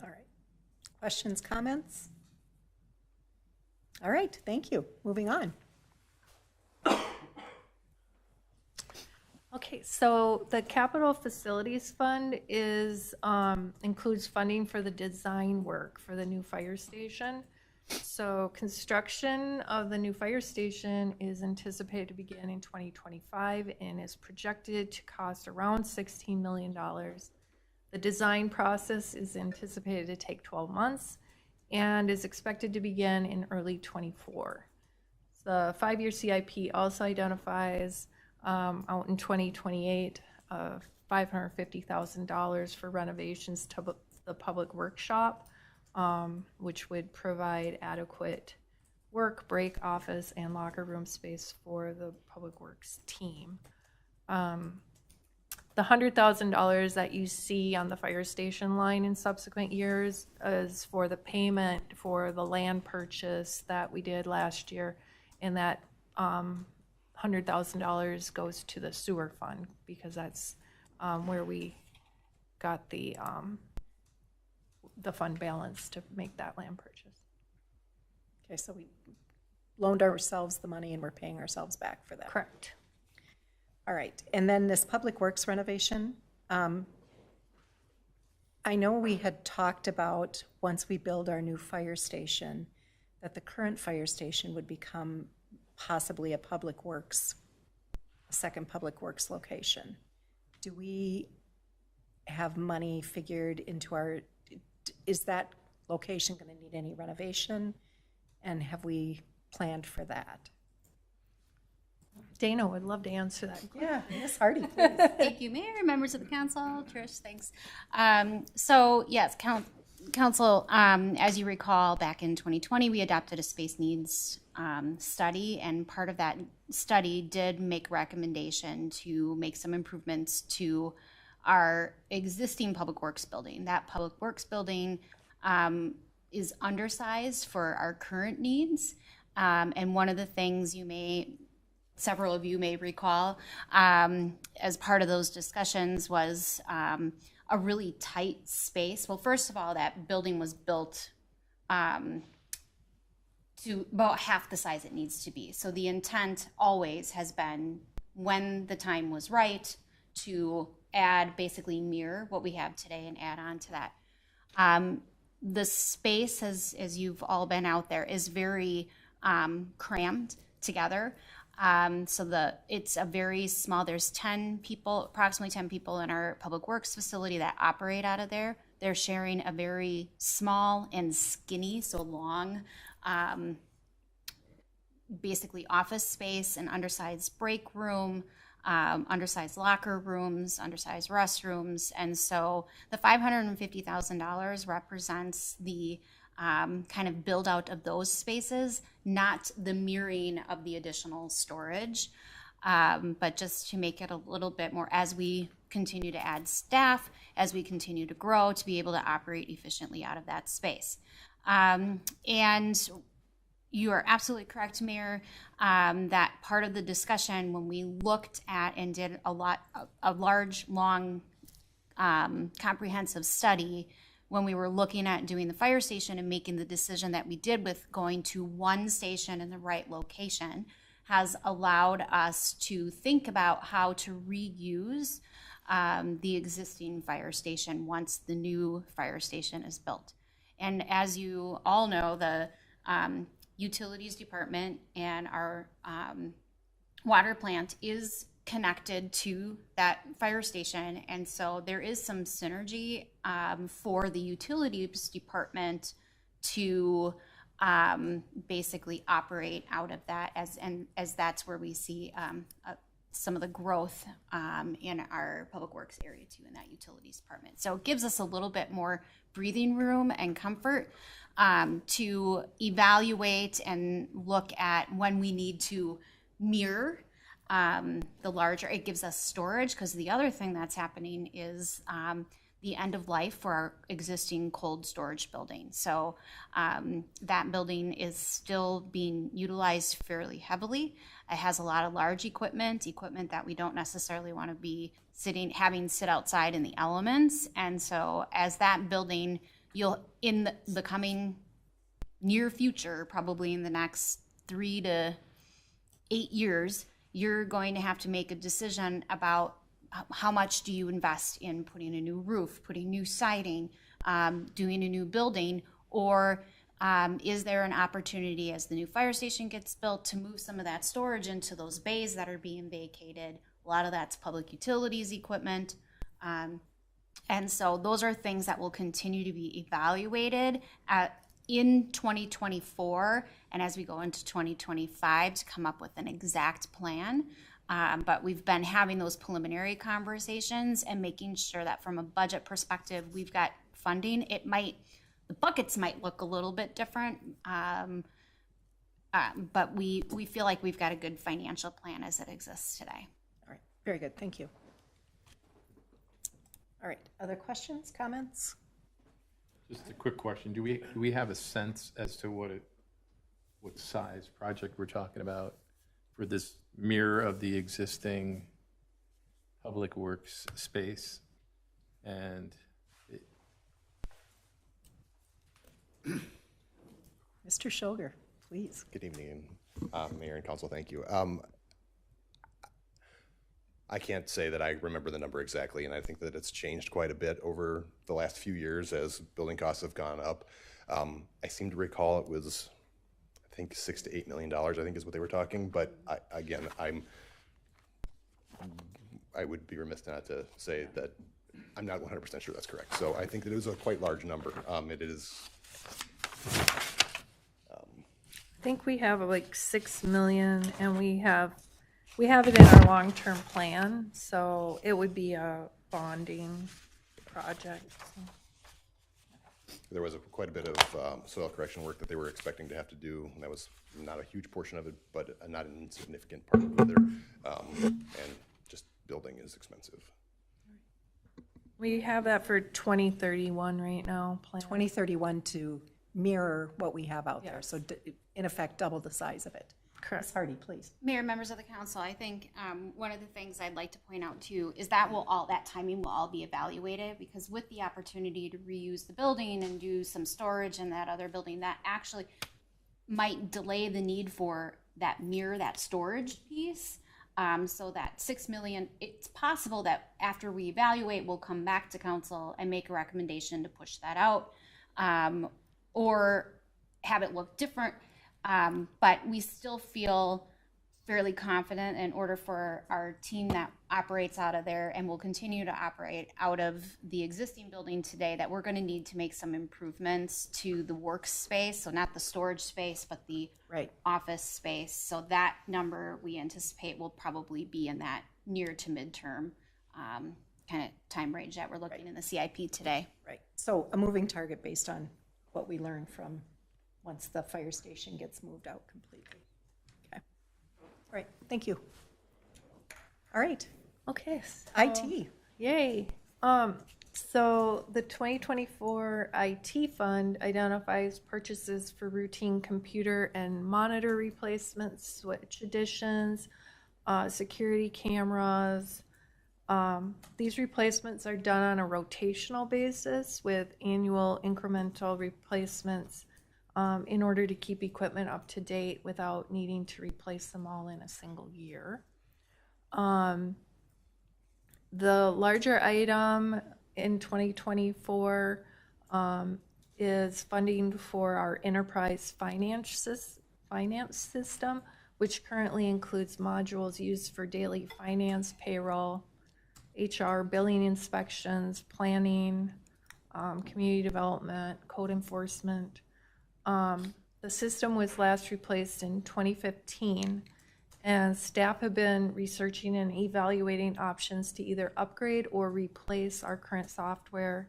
All right. Questions, comments? All right, thank you. Moving on. Okay, so the Capital Facilities Fund is includes funding for the design work for the new fire station. So construction of the new fire station is anticipated to begin in 2025 and is projected to cost around $16 million. The design process is anticipated to take 12 months and is expected to begin in early 24. The 5-year CIP also identifies out in 2028 $550,000 for renovations to the public workshop, which would provide adequate work, break, office, and locker room space for the public works team. The $100,000 that you see on the fire station line in subsequent years is for the payment for the land purchase that we did last year, and that $100,000 goes to the sewer fund because that's where we got the fund balance to make that land purchase. Okay, so we loaned ourselves the money and we're paying ourselves back for that. Correct. All right, and then this public works renovation, I know we had talked about once we build our new fire station, that the current fire station would become possibly a second public works location. Do we have money figured into is that location going to need any renovation? And have we planned for that? Dana would love to answer that. Yeah, Ms. Hardy, please. Thank you, Mayor, members of the council. Trish, thanks. So yes, council, as you recall, back in 2020, we adopted a space needs study, and part of that study did make recommendation to make some improvements to our existing public works building. That public works building is undersized for our current needs, and one of the things several of you may recall, as part of those discussions was a really tight space. Well, first of all, that building was built to about half the size it needs to be. So the intent always has been, when the time was right, to basically mirror what we have today and add on to that. The space, as you've all been out there, is very crammed together. So it's a very small, there's approximately 10 people in our public works facility that operate out of there. They're sharing a very small and skinny, so long, basically office space, an undersized break room, undersized locker rooms, undersized restrooms. And so the $550,000 represents the kind of build out of those spaces, not the mirroring of the additional storage, but just to make it a little bit more, as we continue to add staff, as we continue to grow, to be able to operate efficiently out of that space. And you are absolutely correct, Mayor, that part of the discussion when we looked at and did a large, long, comprehensive study, when we were looking at doing the fire station and making the decision that we did with going to one station in the right location, has allowed us to think about how to reuse the existing fire station once the new fire station is built. And as you all know, the utilities department and our water plant is connected to that fire station, and so there is some synergy for the utilities department to basically operate out of that as that's where we see some of the growth in our public works area too, in that utilities department. So it gives us a little bit more breathing room and comfort to evaluate and look at when we need to mirror the larger. It gives us storage, because the other thing that's happening is the end of life for our existing cold storage building. So that building is still being utilized fairly heavily. It has a lot of large equipment that we don't necessarily want to be having sit outside in the elements. And so as that building, in the coming near future, probably in the next 3 to 8 years, you're going to have to make a decision about how much do you invest in putting a new roof, putting new siding, doing a new building, or is there an opportunity as the new fire station gets built to move some of that storage into those bays that are being vacated? A lot of that's public utilities equipment. And so those are things that will continue to be evaluated in 2024 and as we go into 2025 to come up with an exact plan. But we've been having those preliminary conversations and making sure that from a budget perspective, we've got funding. The buckets might look a little bit different, but we feel like we've got a good financial plan as it exists today. All right, very good, thank you. All right, other questions, comments? Just a quick question. Do we have a sense as to what size project we're talking about for this mirror of the existing public works space? And Mr. Schulger, please. Good evening, Mayor and Council. Thank you. I can't say that I remember the number exactly, and I think that it's changed quite a bit over the last few years as building costs have gone up. I seem to recall it was, I think, $6 to $8 million, I think is what they were talking. But I would be remiss not to say that I'm not 100% sure that's correct. So I think that it was a quite large number. It is. I think we have like 6 million, and we have it in our long-term plan, so it would be a bonding project. So. There was quite a bit of soil correction work that they were expecting to have to do, and that was not a huge portion of it, but not an insignificant part of it either. And just building is expensive. We have that for 2031 right now. Plan. 2031 to mirror what we have out there, Yes. so in effect, double the size of it. Correct. Ms. Hardy, please. Mayor, members of the council, I think one of the things I'd like to point out too is that that timing will all be evaluated, because with the opportunity to reuse the building and do some storage in that other building, that actually might delay the need for that storage piece. So that 6 million, it's possible that after we evaluate, we'll come back to council and make a recommendation to push that out, or have it look different. But we still feel fairly confident in order for our team that operates out of there and will continue to operate out of the existing building today, that we're going to need to make some improvements to the workspace. So not the storage space, but the office space. So that number we anticipate will probably be in that near to midterm kind of time range that we're looking in the CIP today. Right. So a moving target based on what we learned from once the fire station gets moved out completely. Okay. All right. Thank you. All right. Okay. IT. Yay. So the 2024 IT fund identifies purchases for routine computer and monitor replacements, switch additions, security cameras. These replacements are done on a rotational basis with annual incremental replacements in order to keep equipment up to date without needing to replace them all in a single year. The larger item in 2024 is funding for our enterprise finance system, which currently includes modules used for daily finance, payroll, HR, billing inspections, planning, community development, code enforcement. The system was last replaced in 2015, and staff have been researching and evaluating options to either upgrade or replace our current software.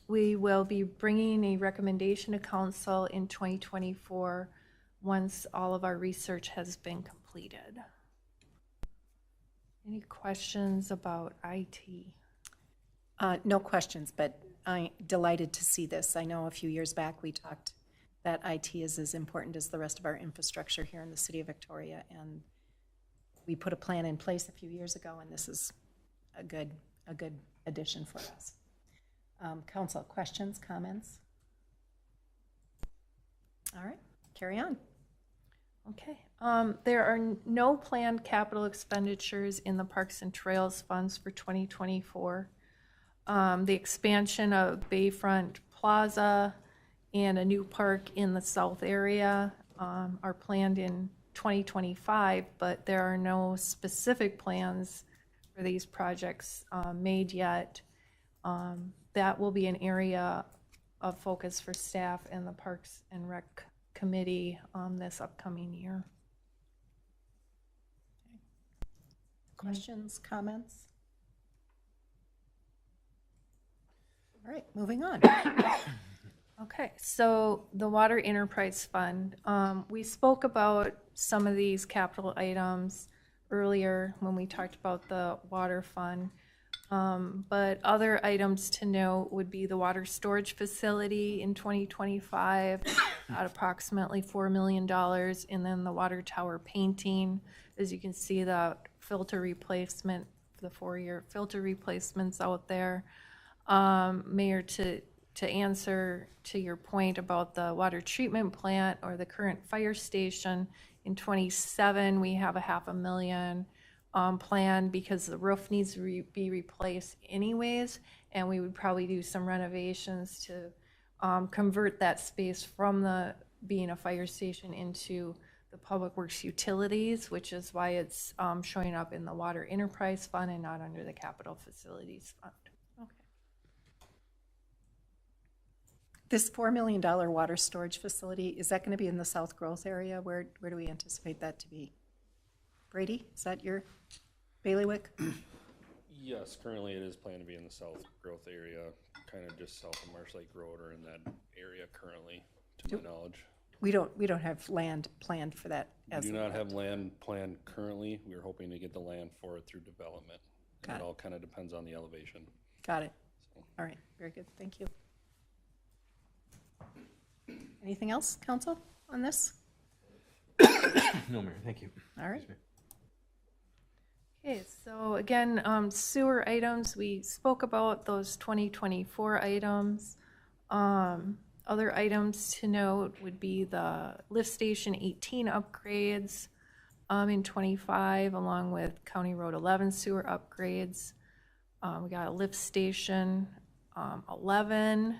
We will be bringing a recommendation to council in 2024 once all of our research has been completed. Any questions about IT? No questions, but I'm delighted to see this. I know a few years back we talked that IT is as important as the rest of our infrastructure here in the city of Victoria, and we put a plan in place a few years ago, and this is a good addition for us. Council, questions, comments? All right, carry on. Okay. There are no planned capital expenditures in the Parks and Trails funds for 2024. The expansion of Bayfront Plaza and a new park in the south area are planned in 2025, but there are no specific plans for these projects made yet. That will be an area of focus for staff and the Parks and Rec Committee this upcoming year. Questions, comments? All right, moving on. Okay, so the Water Enterprise Fund. We spoke about some of these capital items earlier when we talked about the water fund. But other items to note would be the water storage facility in 2025 at approximately $4 million, and then the water tower painting. As you can see, the filter replacement, the 4-year filter replacements out there. Mayor, to answer to your point about the water treatment plant or the current fire station, in 27 we have a $500,000 plan because the roof needs to be replaced anyways, and we would probably do some renovations to convert that space from being a fire station into the Public Works Utilities, which is why it's showing up in the Water Enterprise Fund and not under the Capital Facilities Fund. Okay. This $4 million water storage facility, is that going to be in the South Growth area? Where do we anticipate that to be? Brady, is that your bailiwick? Yes, currently it is planned to be in the South Growth area, kind of just south of Marsh Lake Road or in that area currently, to my knowledge. We don't have land planned for that as We do of not yet. have land planned currently. We're hoping to get the land for it through development. Got It it. all kind of depends on the elevation. Got it. All right, very good, thank you. Anything else, council, on this? No, Mayor, thank you. All right. Okay, so again, sewer items, we spoke about those 2024 items. Other items to note would be the lift station 18 upgrades in 25, along with County Road 11 sewer upgrades. We got a lift station 11,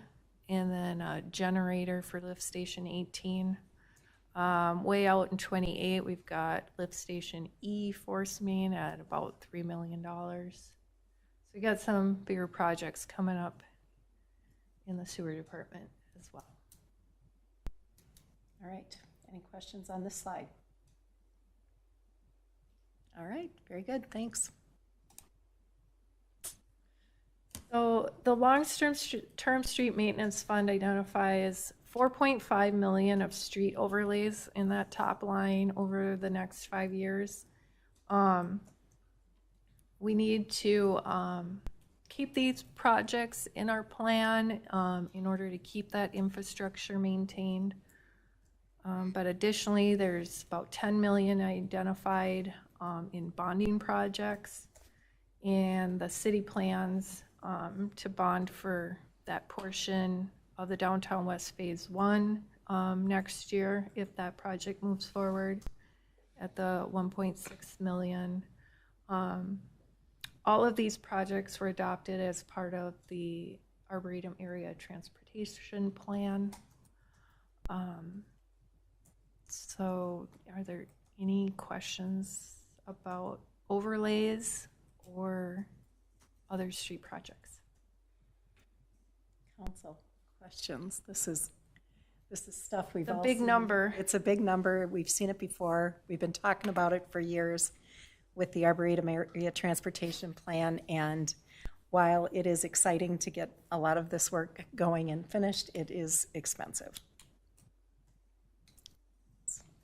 and then a generator for lift station 18. Way out in 28, we've got lift station E force main at about $3 million. So we got some bigger projects coming up in the sewer department as well. All right, any questions on this slide? All right, very good, thanks. So the long-term street maintenance fund identifies $4.5 million of street overlays in that top line over the next 5 years. We need to keep these projects in our plan in order to keep that infrastructure maintained. But additionally, there's about $10 million identified in bonding projects, and the city plans to bond for that portion of the Downtown West Phase 1 next year if that project moves forward at the $1.6 million. All of these projects were adopted as part of the Arboretum Area Transportation Plan. So are there any questions about overlays or other street projects? Council, questions? This is This is stuff we've It's a all big seen. number. It's a big number. We've seen it before. We've been talking about it for years with the Arboretum Area Transportation Plan. And while it is exciting to get a lot of this work going and finished, it is expensive.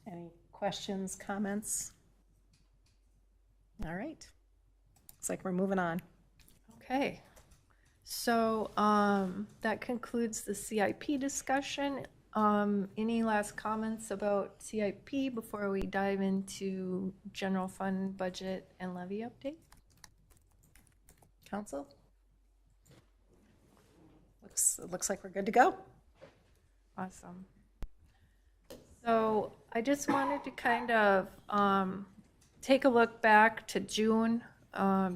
Any questions, comments? All right. Looks like we're moving on. Okay. So that concludes the CIP discussion. Any last comments about CIP before we dive into general fund budget and levy update? Council? Looks like we're good to go. Awesome. So I just wanted to kind of take a look back to June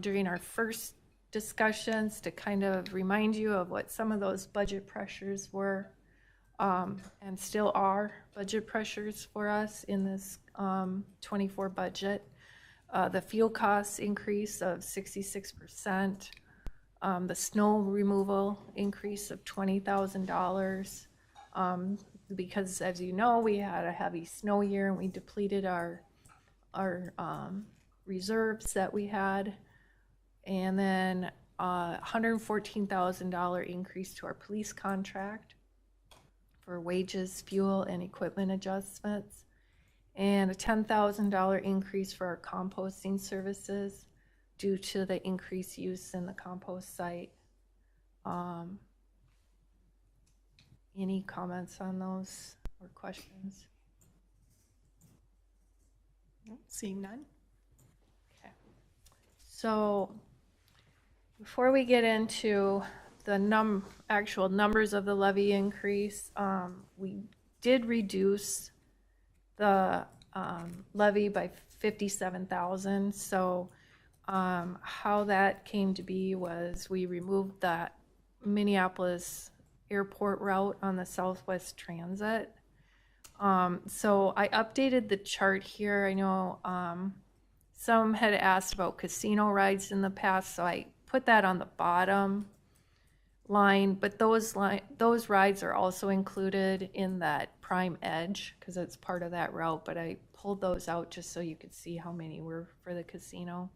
during our first discussions to kind of remind you of what some of those budget pressures were and still are budget pressures for us in this 24 budget. The fuel costs increase of 66%, the snow removal increase of $20,000, because as you know, we had a heavy snow year and we depleted our reserves that we had. And then $114,000 increase to our police contract for wages, fuel, and equipment adjustments, and a $10,000 increase for our composting services due to the increased use in the compost site. Any comments on those or questions? Seeing none? Okay. So before we get into the actual numbers of the levy increase, we did reduce the levy by $57,000. So how that came to be was we removed that Minneapolis airport route on the Southwest Transit. So I updated the chart here. I know some had asked about casino rides in the past, so I put that on the bottom line, but those rides are also included in that Prime Edge because it's part of that route, but I pulled those out just so you could see how many were for the casino.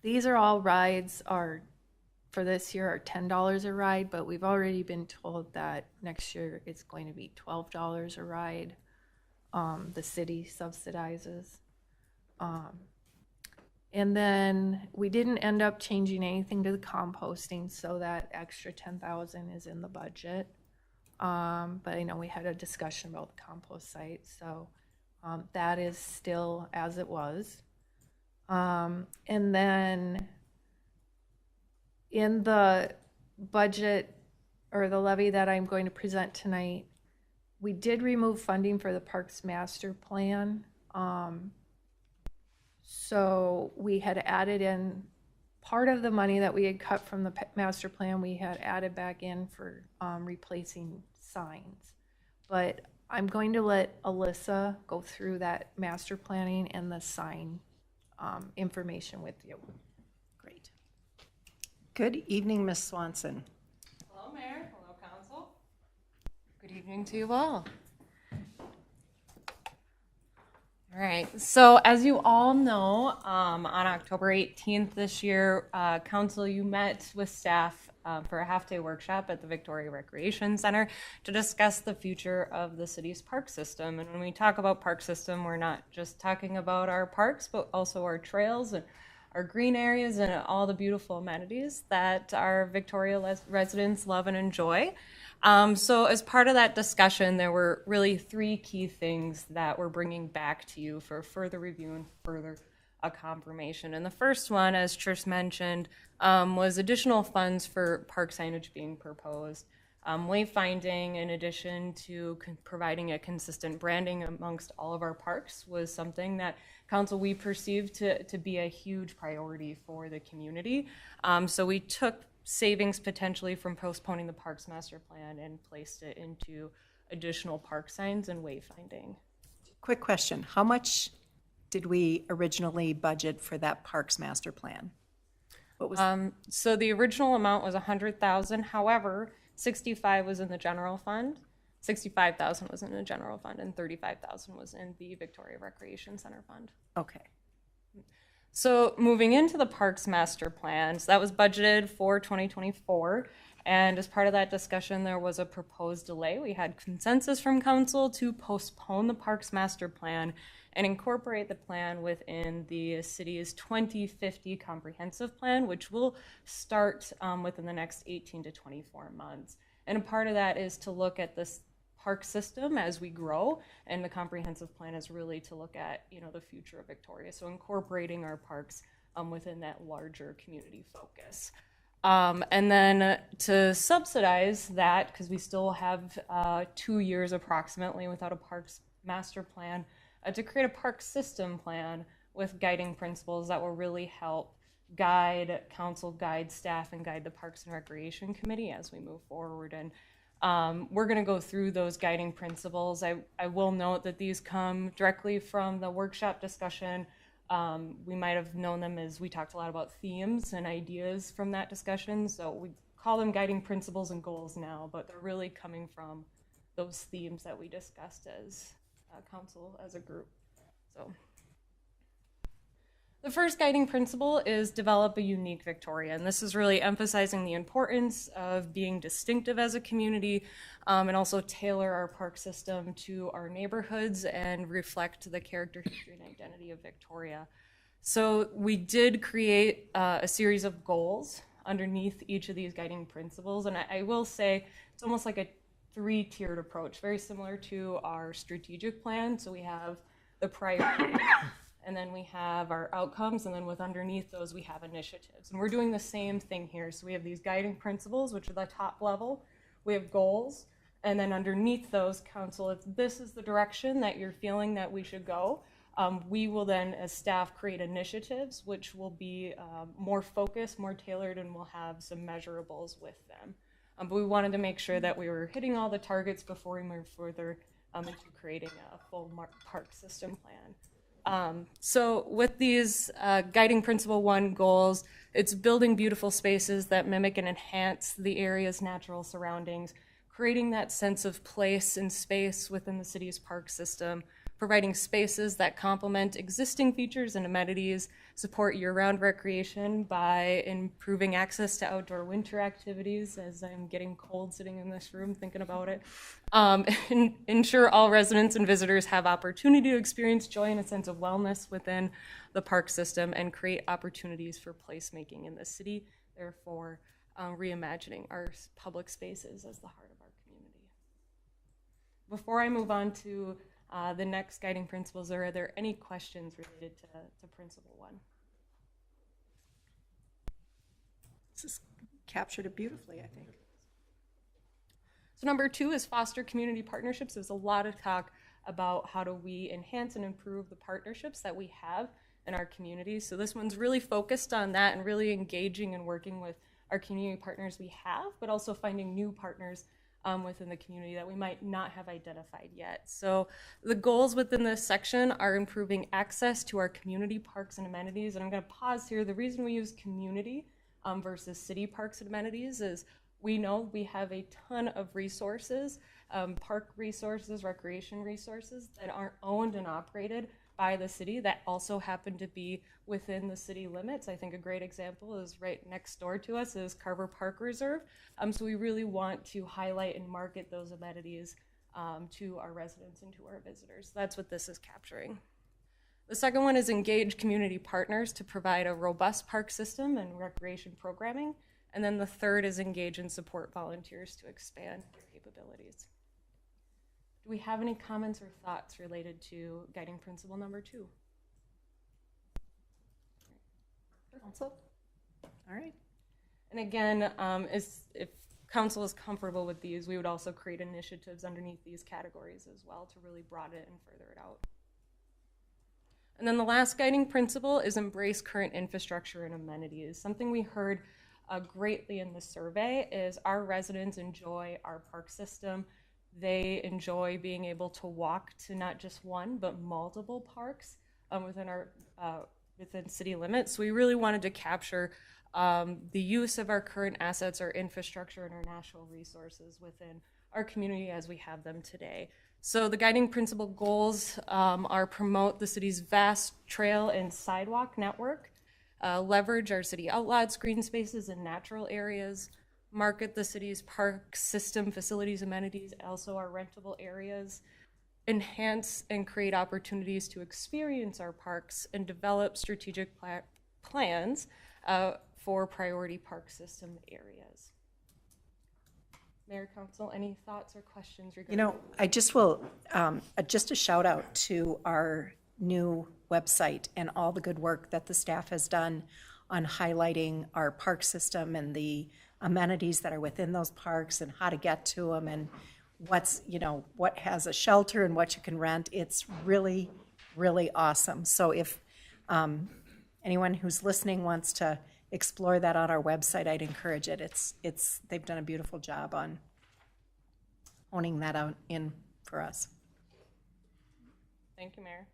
These are all rides for this year are $10 a ride, but we've already been told that next year it's going to be $12 a ride. The city subsidizes. And then we didn't end up changing anything to the composting, so that extra $10,000 is in the budget. But I know we had a discussion about the compost site, so that is still as it was. And then in the budget or the levy that I'm going to present tonight, we did remove funding for the Parks Master Plan. So we had added in part of the money that we had cut from the master plan, we had added back in for replacing signs. But I'm going to let Alyssa go through that master planning and the sign information with you. Great. Good evening, Ms. Swanson. Hello, Mayor. Hello, Council. Good evening to you all. All right, so as you all know, on October 18th this year, Council, you met with staff for a half-day workshop at the Victoria Recreation Center to discuss the future of the city's park system. And when we talk about park system, we're not just talking about our parks, but also our trails and our green areas and all the beautiful amenities that our Victoria residents love and enjoy. So as part of that discussion, there were really three key things that we're bringing back to you for further review and further confirmation. And the first one, as Trish mentioned, was additional funds for park signage being proposed. Wayfinding, in addition to providing a consistent branding amongst all of our parks, was something that Council, we perceived to be a huge priority for the community. So we took savings potentially from postponing the Parks Master Plan and placed it into additional park signs and wayfinding. Quick question. How much did we originally budget for that Parks Master Plan? What was So the original amount was $100,000. However, 65 was in the general fund, 65,000 was in the general fund, and 35,000 was in the Victoria Recreation Center fund. Okay. So moving into the Parks Master Plan, so that was budgeted for 2024. And as part of that discussion, there was a proposed delay. We had consensus from council to postpone the Parks Master Plan and incorporate the plan within the city's 2050 comprehensive plan, which will start within the next 18 to 24 months. And a part of that is to look at this park system as we grow, and the comprehensive plan is really to look at, you know, the future of Victoria. So incorporating our parks within that larger community focus. And then to subsidize that, because we still have 2 years approximately without a parks master plan, to create a park system plan with guiding principles that will really help guide council, guide staff, and guide the Parks and Recreation Committee as we move forward. And we're going to go through those guiding principles. I will note that these come directly from the workshop discussion. We might have known them as we talked a lot about themes and ideas from that discussion. So we call them guiding principles and goals now, but they're really coming from those themes that we discussed as council, as a group. So the first guiding principle is develop a unique Victoria, and this is really emphasizing the importance of being distinctive as a community, and also tailor our park system to our neighborhoods and reflect the character, history, and identity of Victoria. So we did create a series of goals underneath each of these guiding principles, and I will say it's almost like a three-tiered approach, very similar to our strategic plan. So we have the priorities, and then we have our outcomes, and then with underneath those we have initiatives. And we're doing the same thing here. So we have these guiding principles, which are the top level. We have goals, and then underneath those, council, if this is the direction that you're feeling that we should go, we will then, as staff, create initiatives, which will be more focused, more tailored, and we'll have some measurables with them. But we wanted to make sure that we were hitting all the targets before we move further into creating a full park system plan. So with these guiding principle 1 goals, it's building beautiful spaces that mimic and enhance the area's natural surroundings, creating that sense of place and space within the city's park system, providing spaces that complement existing features and amenities, support year-round recreation by improving access to outdoor winter activities, as I'm getting cold sitting in this room thinking about it, ensure all residents and visitors have opportunity to experience joy and a sense of wellness within the park system, and create opportunities for placemaking in the city, therefore reimagining our public spaces as the heart of our community. Before I move on to the next guiding principles, are there any questions related to principle 1? This has captured it beautifully, I think. So number 2 is foster community partnerships. There's a lot of talk about how do we enhance and improve the partnerships that we have in our community. So this one's really focused on that and really engaging and working with our community partners we have, but also finding new partners within the community that we might not have identified yet. So the goals within this section are improving access to our community parks and amenities. And I'm going to pause here. The reason we use community versus city parks and amenities is we know we have a ton of resources, park resources, recreation resources that aren't owned and operated by the city that also happen to be within the city limits. I think a great example is right next door to us is Carver Park Reserve. So we really want to highlight and market those amenities to our residents and to our visitors. That's what this is capturing. The second one is engage community partners to provide a robust park system and recreation programming. And then the third is engage and support volunteers to expand their capabilities. Do we have any comments or thoughts related to guiding principle number 2? Council? All right. And again, if council is comfortable with these, we would also create initiatives underneath these categories as well to really broaden it and further it out. And then the last guiding principle is embrace current infrastructure and amenities. Something we heard greatly in the survey is our residents enjoy our park system. They enjoy being able to walk to not just one, but multiple parks within our within city limits. So we really wanted to capture the use of our current assets, our infrastructure, and our natural resources within our community as we have them today. So the guiding principle goals are promote the city's vast trail and sidewalk network, leverage our city outlots, green spaces, and natural areas, market the city's park system, facilities, amenities, also our rentable areas, enhance and create opportunities to experience our parks, and develop strategic plans for priority park system areas. Mayor, Council, any thoughts or questions regarding? You know, I just will, just a shout out to our new website and all the good work that the staff has done on highlighting our park system and the amenities that are within those parks and how to get to them and what's, you know, what has a shelter and what you can rent. It's really, really awesome. So if anyone who's listening wants to explore that on our website, I'd encourage it. They've done a beautiful job on owning that out in for us. Thank you, Mayor.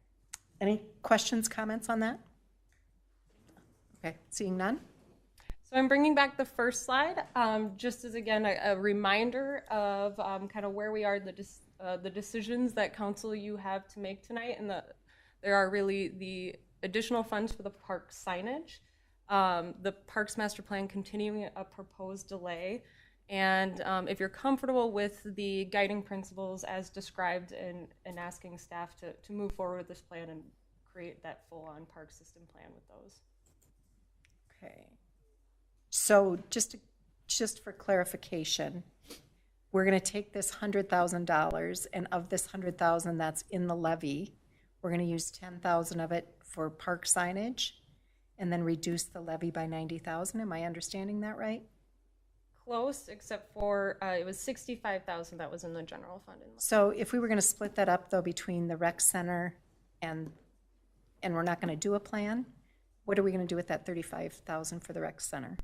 Any questions, comments on that? Okay, seeing none. So I'm bringing back the first slide, just as again a reminder of kind of where we are, the decisions that council you have to make tonight, and there are really the additional funds for the park signage, the Parks Master Plan continuing a proposed delay, and if you're comfortable with the guiding principles as described and asking staff to move forward with this plan and create that full-on park system plan with those. Okay. So just for clarification, we're going to take this $100,000, and of this $100,000 that's in the levy, we're going to use $10,000 of it for park signage, and then reduce the levy by $90,000. Am I understanding that right? Close, except for it was $65,000 that was in the general fund. So if we were going to split that up though between the rec center and we're not going to do a plan, what are we going to do with that $35,000 for the rec center?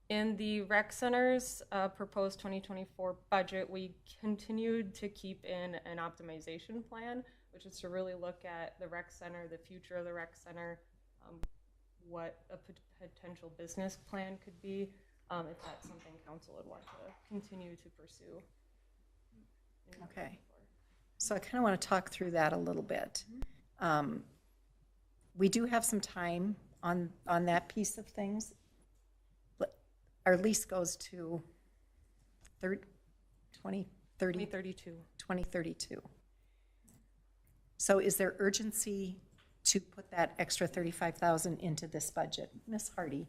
In the rec center's proposed 2024 budget, we continued to keep in an optimization plan, which is to really look at the rec center, the future of the rec center, what a potential business plan could be, if that's something council would want to continue to pursue. Okay. So I kind of want to talk through that a little bit. We do have some time on that piece of things. Our lease goes to 2032. So is there urgency to put that extra $35,000 into this budget? Ms. Hardy.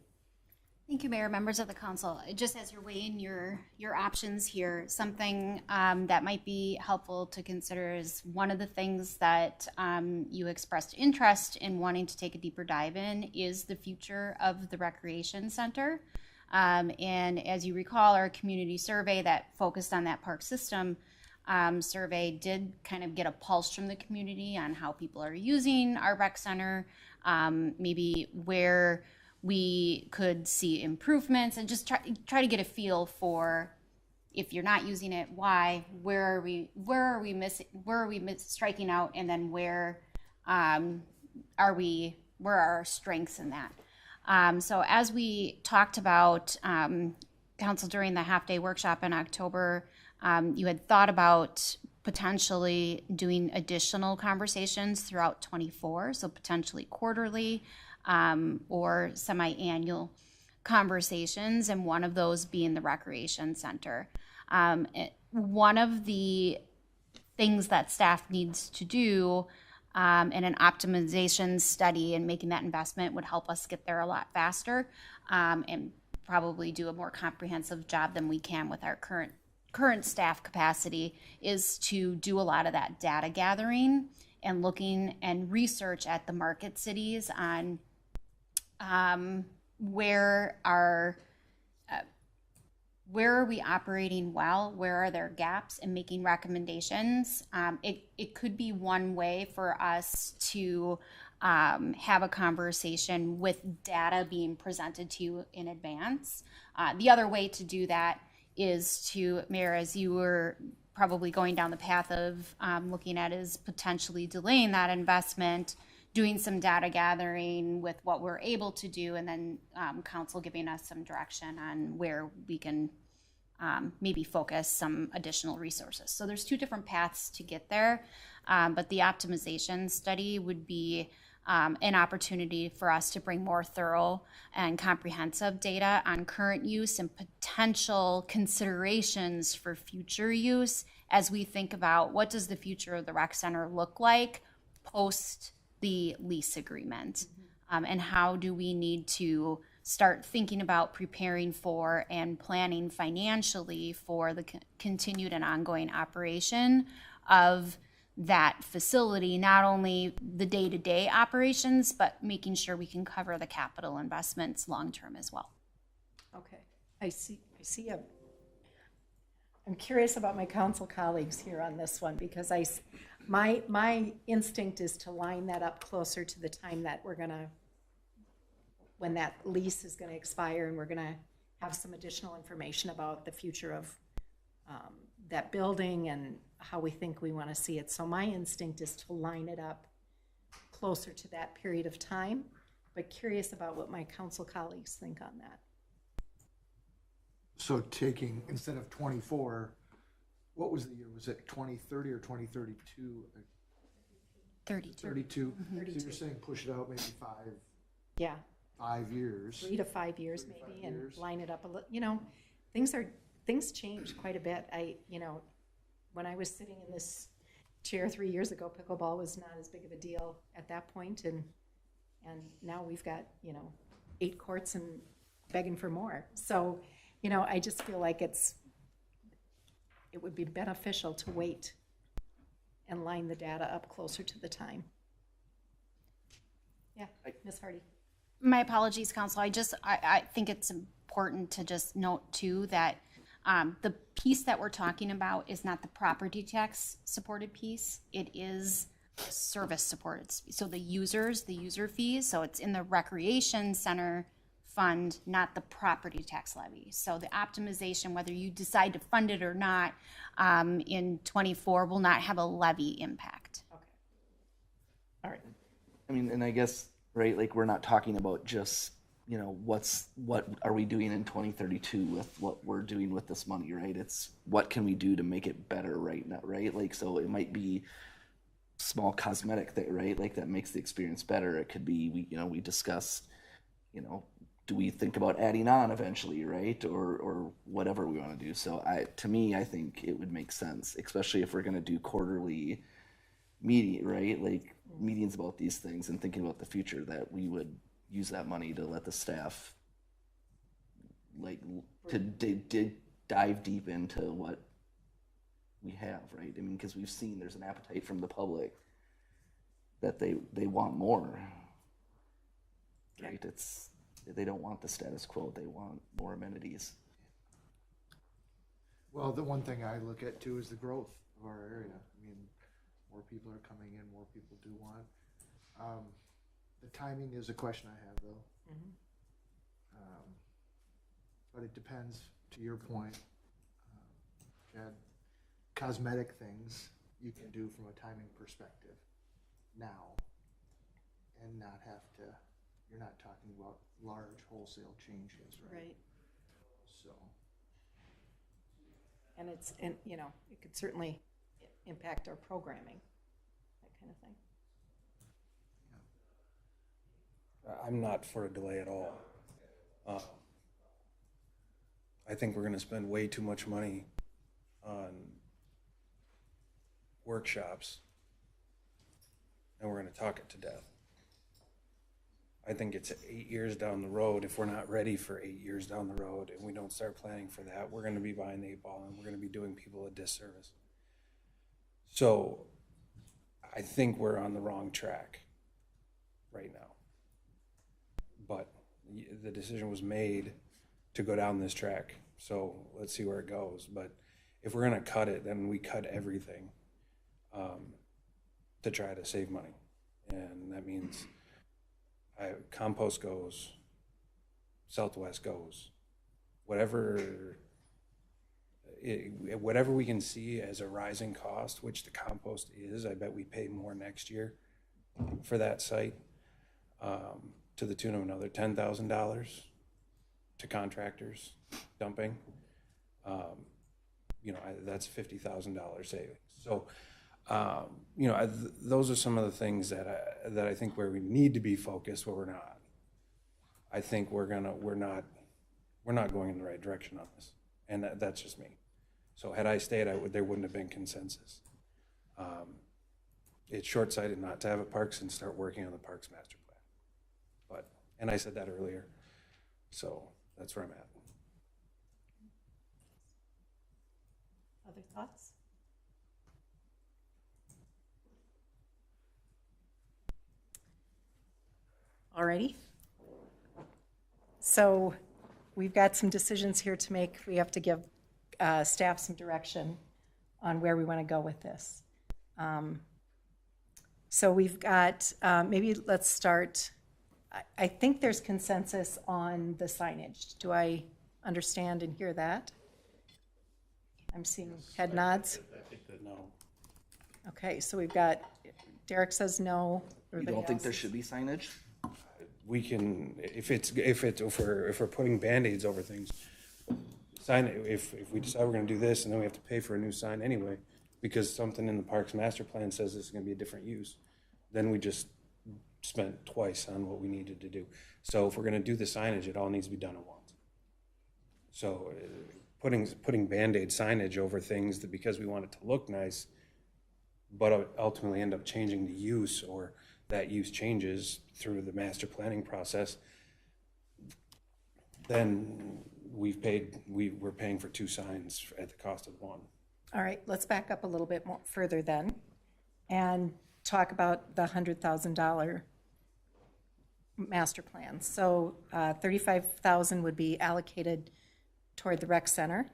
Thank you, Mayor, members of the council. Just as you're weighing your options here, something that might be helpful to consider is one of the things that you expressed interest in wanting to take a deeper dive in is the future of the recreation center. And as you recall, our community survey that focused on that park system survey did kind of get a pulse from the community on how people are using our rec center, maybe where we could see improvements, and just try to get a feel for, if you're not using it, why, where are we striking out, and then where are our strengths in that. So as we talked about, council, during the half-day workshop in October, you had thought about potentially doing additional conversations throughout 24, so potentially quarterly or semi-annual conversations, and one of those being the recreation center. One of the things that staff needs to do and an optimization study and making that investment would help us get there a lot faster and probably do a more comprehensive job than we can with our current staff capacity, is to do a lot of that data gathering and looking and research at the market cities on where are we operating well, where are there gaps, and making recommendations. It could be one way for us to have a conversation with data being presented to you in advance. The other way to do that is to, Mayor, as you were probably going down the path of looking at, is potentially delaying that investment doing some data gathering with what we're able to do, and then council giving us some direction on where we can maybe focus some additional resources. So there's two different paths to get there, but the optimization study would be an opportunity for us to bring more thorough and comprehensive data on current use and potential considerations for future use as we think about what does the future of the rec center look like post the lease agreement, and how do we need to start thinking about preparing for and planning financially for the continued and ongoing operation of that facility, not only the day-to-day operations, but making sure we can cover the capital investments long-term as well. Okay, I'm curious about my council colleagues here on this one, because my instinct is to line that up closer to the time that when that lease is gonna expire, and we're gonna have some additional information about the future of that building and how we think we wanna see it. So my instinct is to line it up closer to that period of time, but curious about what my council colleagues think on that. So taking, instead of 24, what was the year? Was it 2030 or 2032? 32. 32. So you're saying push it out maybe Yeah, 5 years. 3 to 5 years maybe, and years. line it up a little, things change quite a bit. When I was sitting in this chair 3 years ago, pickleball was not as big of a deal at that point, and now we've got, 8 courts and begging for more. So, I just feel like it would be beneficial to wait and line the data up closer to the time. Yeah, Ms. Hardy. My apologies, council. I think it's important to just note too that the piece that we're talking about is not the property tax supported piece. It is service supported. So the user fees. So it's in the recreation center fund, not the property tax levy. So the optimization, whether you decide to fund it or not, in 24 will not have a levy impact. Okay. All right. I mean, and I guess, right, like, we're not talking about just, what are we doing in 2032 with what we're doing with this money, right? It's what can we do to make it better right now, right? Like, so it might be small cosmetic thing, right? Like, that makes the experience better. It could be, we discussed, do we think about adding on eventually, right? Or whatever we want to do. So to me, I think it would make sense, especially if we're going to do quarterly meeting, right? Like, meetings about these things and thinking about the future, that we would use that money to let the staff, like, to dive deep into what we have, right? I mean, because we've seen there's an appetite from the public that they want more, right? They don't want the status quo. They want more amenities. Well, the one thing I look at too is the growth of our area. I mean, more people are coming in, more people do want. The timing is a question I have, though. But it depends, to your point, Chad, cosmetic things you can do from a timing perspective now and not have to, you're not talking about large wholesale changes, right? Right. So. And it could certainly impact our programming, that kind of thing. I'm not for a delay at all. I think we're going to spend way too much money on workshops, and we're going to talk it to death. I think it's 8 years down the road. If we're not ready for 8 years down the road and we don't start planning for that, we're going to be behind the 8 ball, and we're going to be doing people a disservice. So I think we're on the wrong track right now. But the decision was made to go down this track. So let's see where it goes. But if we're going to cut it, then we cut everything to try to save money. And that means compost goes, Southwest goes, whatever we can see as a rising cost, which the compost is. I bet we pay more next year for that site, to the tune of another $10,000 to contractors dumping. That's $50,000 savings. So, those are some of the things that I think where we need to be focused, where we're not. I think we're not going in the right direction on this, and that's just me. So had I stayed, there wouldn't have been consensus. It's short-sighted not to have a parks and start working on the parks master plan. And I said that earlier, so that's where I'm at. Other thoughts? Alrighty. So we've got some decisions here to make. We have to give staff some direction on where we want to go with this. So we've got, maybe let's start, I think there's consensus on the signage. Do I understand and hear that? I'm seeing head nods. I think that no. Okay, so we've got, Derek says no. You Everybody don't think else there is- should be signage? We can, if we're putting Band-Aids over things, sign it, if we decide we're gonna do this and then we have to pay for a new sign anyway, because something in the parks master plan says this is gonna be a different use, then we just spent twice on what we needed to do. So if we're gonna do the signage, it all needs to be done at once. So putting Band-Aid signage over things that because we want it to look nice, but ultimately end up changing the use, or that use changes through the master planning process, then we're paying for two signs at the cost of one. All right, let's back up a little bit more further then and talk about the $100,000 master plan. So $35,000 would be allocated toward the rec center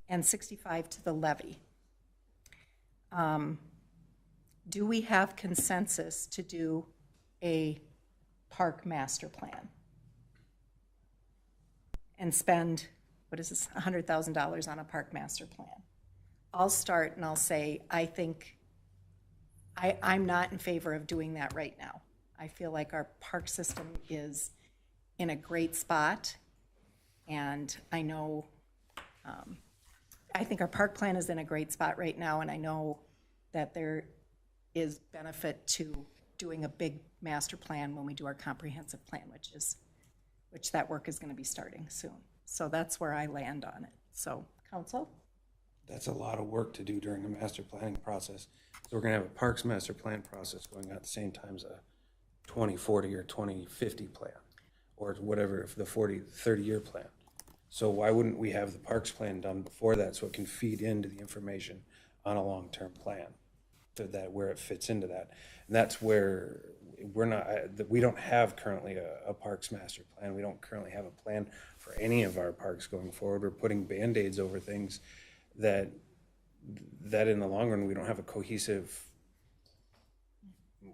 and $65,000 to the levy. Do we have consensus to do a park master plan and spend, what is this, $100,000 on a park master plan? I'll start and I'll say, I think I'm not in favor of doing that right now. I feel like our park system is in a great spot, and I know, I think our park plan is in a great spot right now, and I know that there is benefit to doing a big master plan when we do our comprehensive plan, which that work is going to be starting soon. So that's where I land on it. So, council? That's a lot of work to do during a master planning process. So we're gonna have a parks master plan process going on at the same time as a 2040 or 2050 plan, or whatever, the 30-year plan. So why wouldn't we have the parks plan done before that, so it can feed into the information on a long-term plan, so that where it fits into that? And that's where we don't have currently a parks master plan. We don't currently have a plan for any of our parks going forward. We're putting Band-Aids over things that in the long run, we don't have a cohesive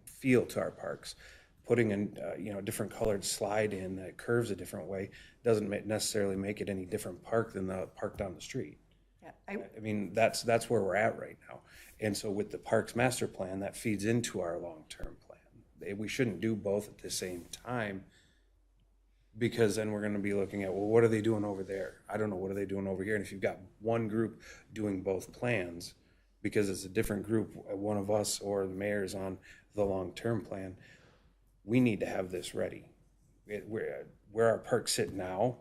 feel to our parks. Putting a different colored slide in that curves a different way doesn't necessarily make it any different park than the park down the street. Yeah, I mean, that's where we're at right now. And so with the parks master plan, that feeds into our long-term plan. We shouldn't do both at the same time, because then we're going to be looking at, well, what are they doing over there? I don't know, what are they doing over here? And if you've got one group doing both plans, because it's a different group, one of us or the mayor's on the long-term plan, we need to have this ready. Where our parks sit now,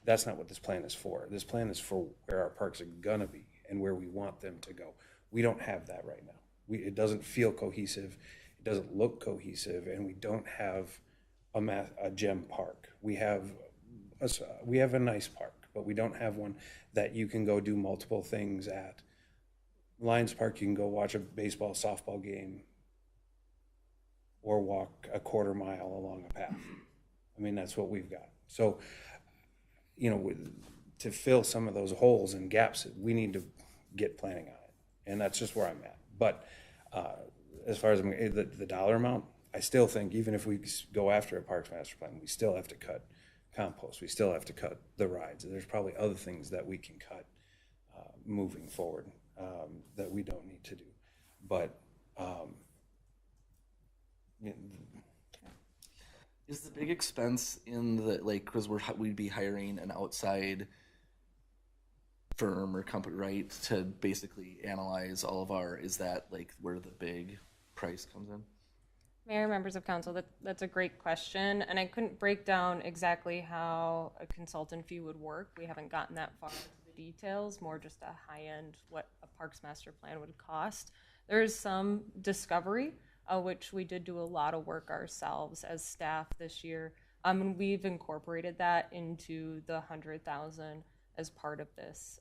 that's not what this plan is for. This plan is for where our parks are going to be and where we want them to go. We don't have that right now. It doesn't feel cohesive. It doesn't look cohesive, and we don't have a gem park. We have a nice park, but we don't have one that you can go do multiple things at. Lions Park, you can go watch a baseball, softball game, or walk a quarter mile along a path. I mean, that's what we've got. So, to fill some of those holes and gaps, we need to get planning on it, and that's just where I'm at. But as far as the dollar amount, I still think even if we go after a parks master plan, we still have to cut compost. We still have to cut the rides. There's probably other things that we can cut moving forward that we don't need to do. But Is the big expense in the, like, because we'd be hiring an outside firm or company, right, to basically analyze all of our, is that like where the big price comes in? Mayor, members of council, that's a great question, and I couldn't break down exactly how a consultant fee would work. We haven't gotten that far into the details, more just a high-end, what a parks master plan would cost. There is some discovery, which we did do a lot of work ourselves as staff this year. And we've incorporated that into the 100,000 as part of this,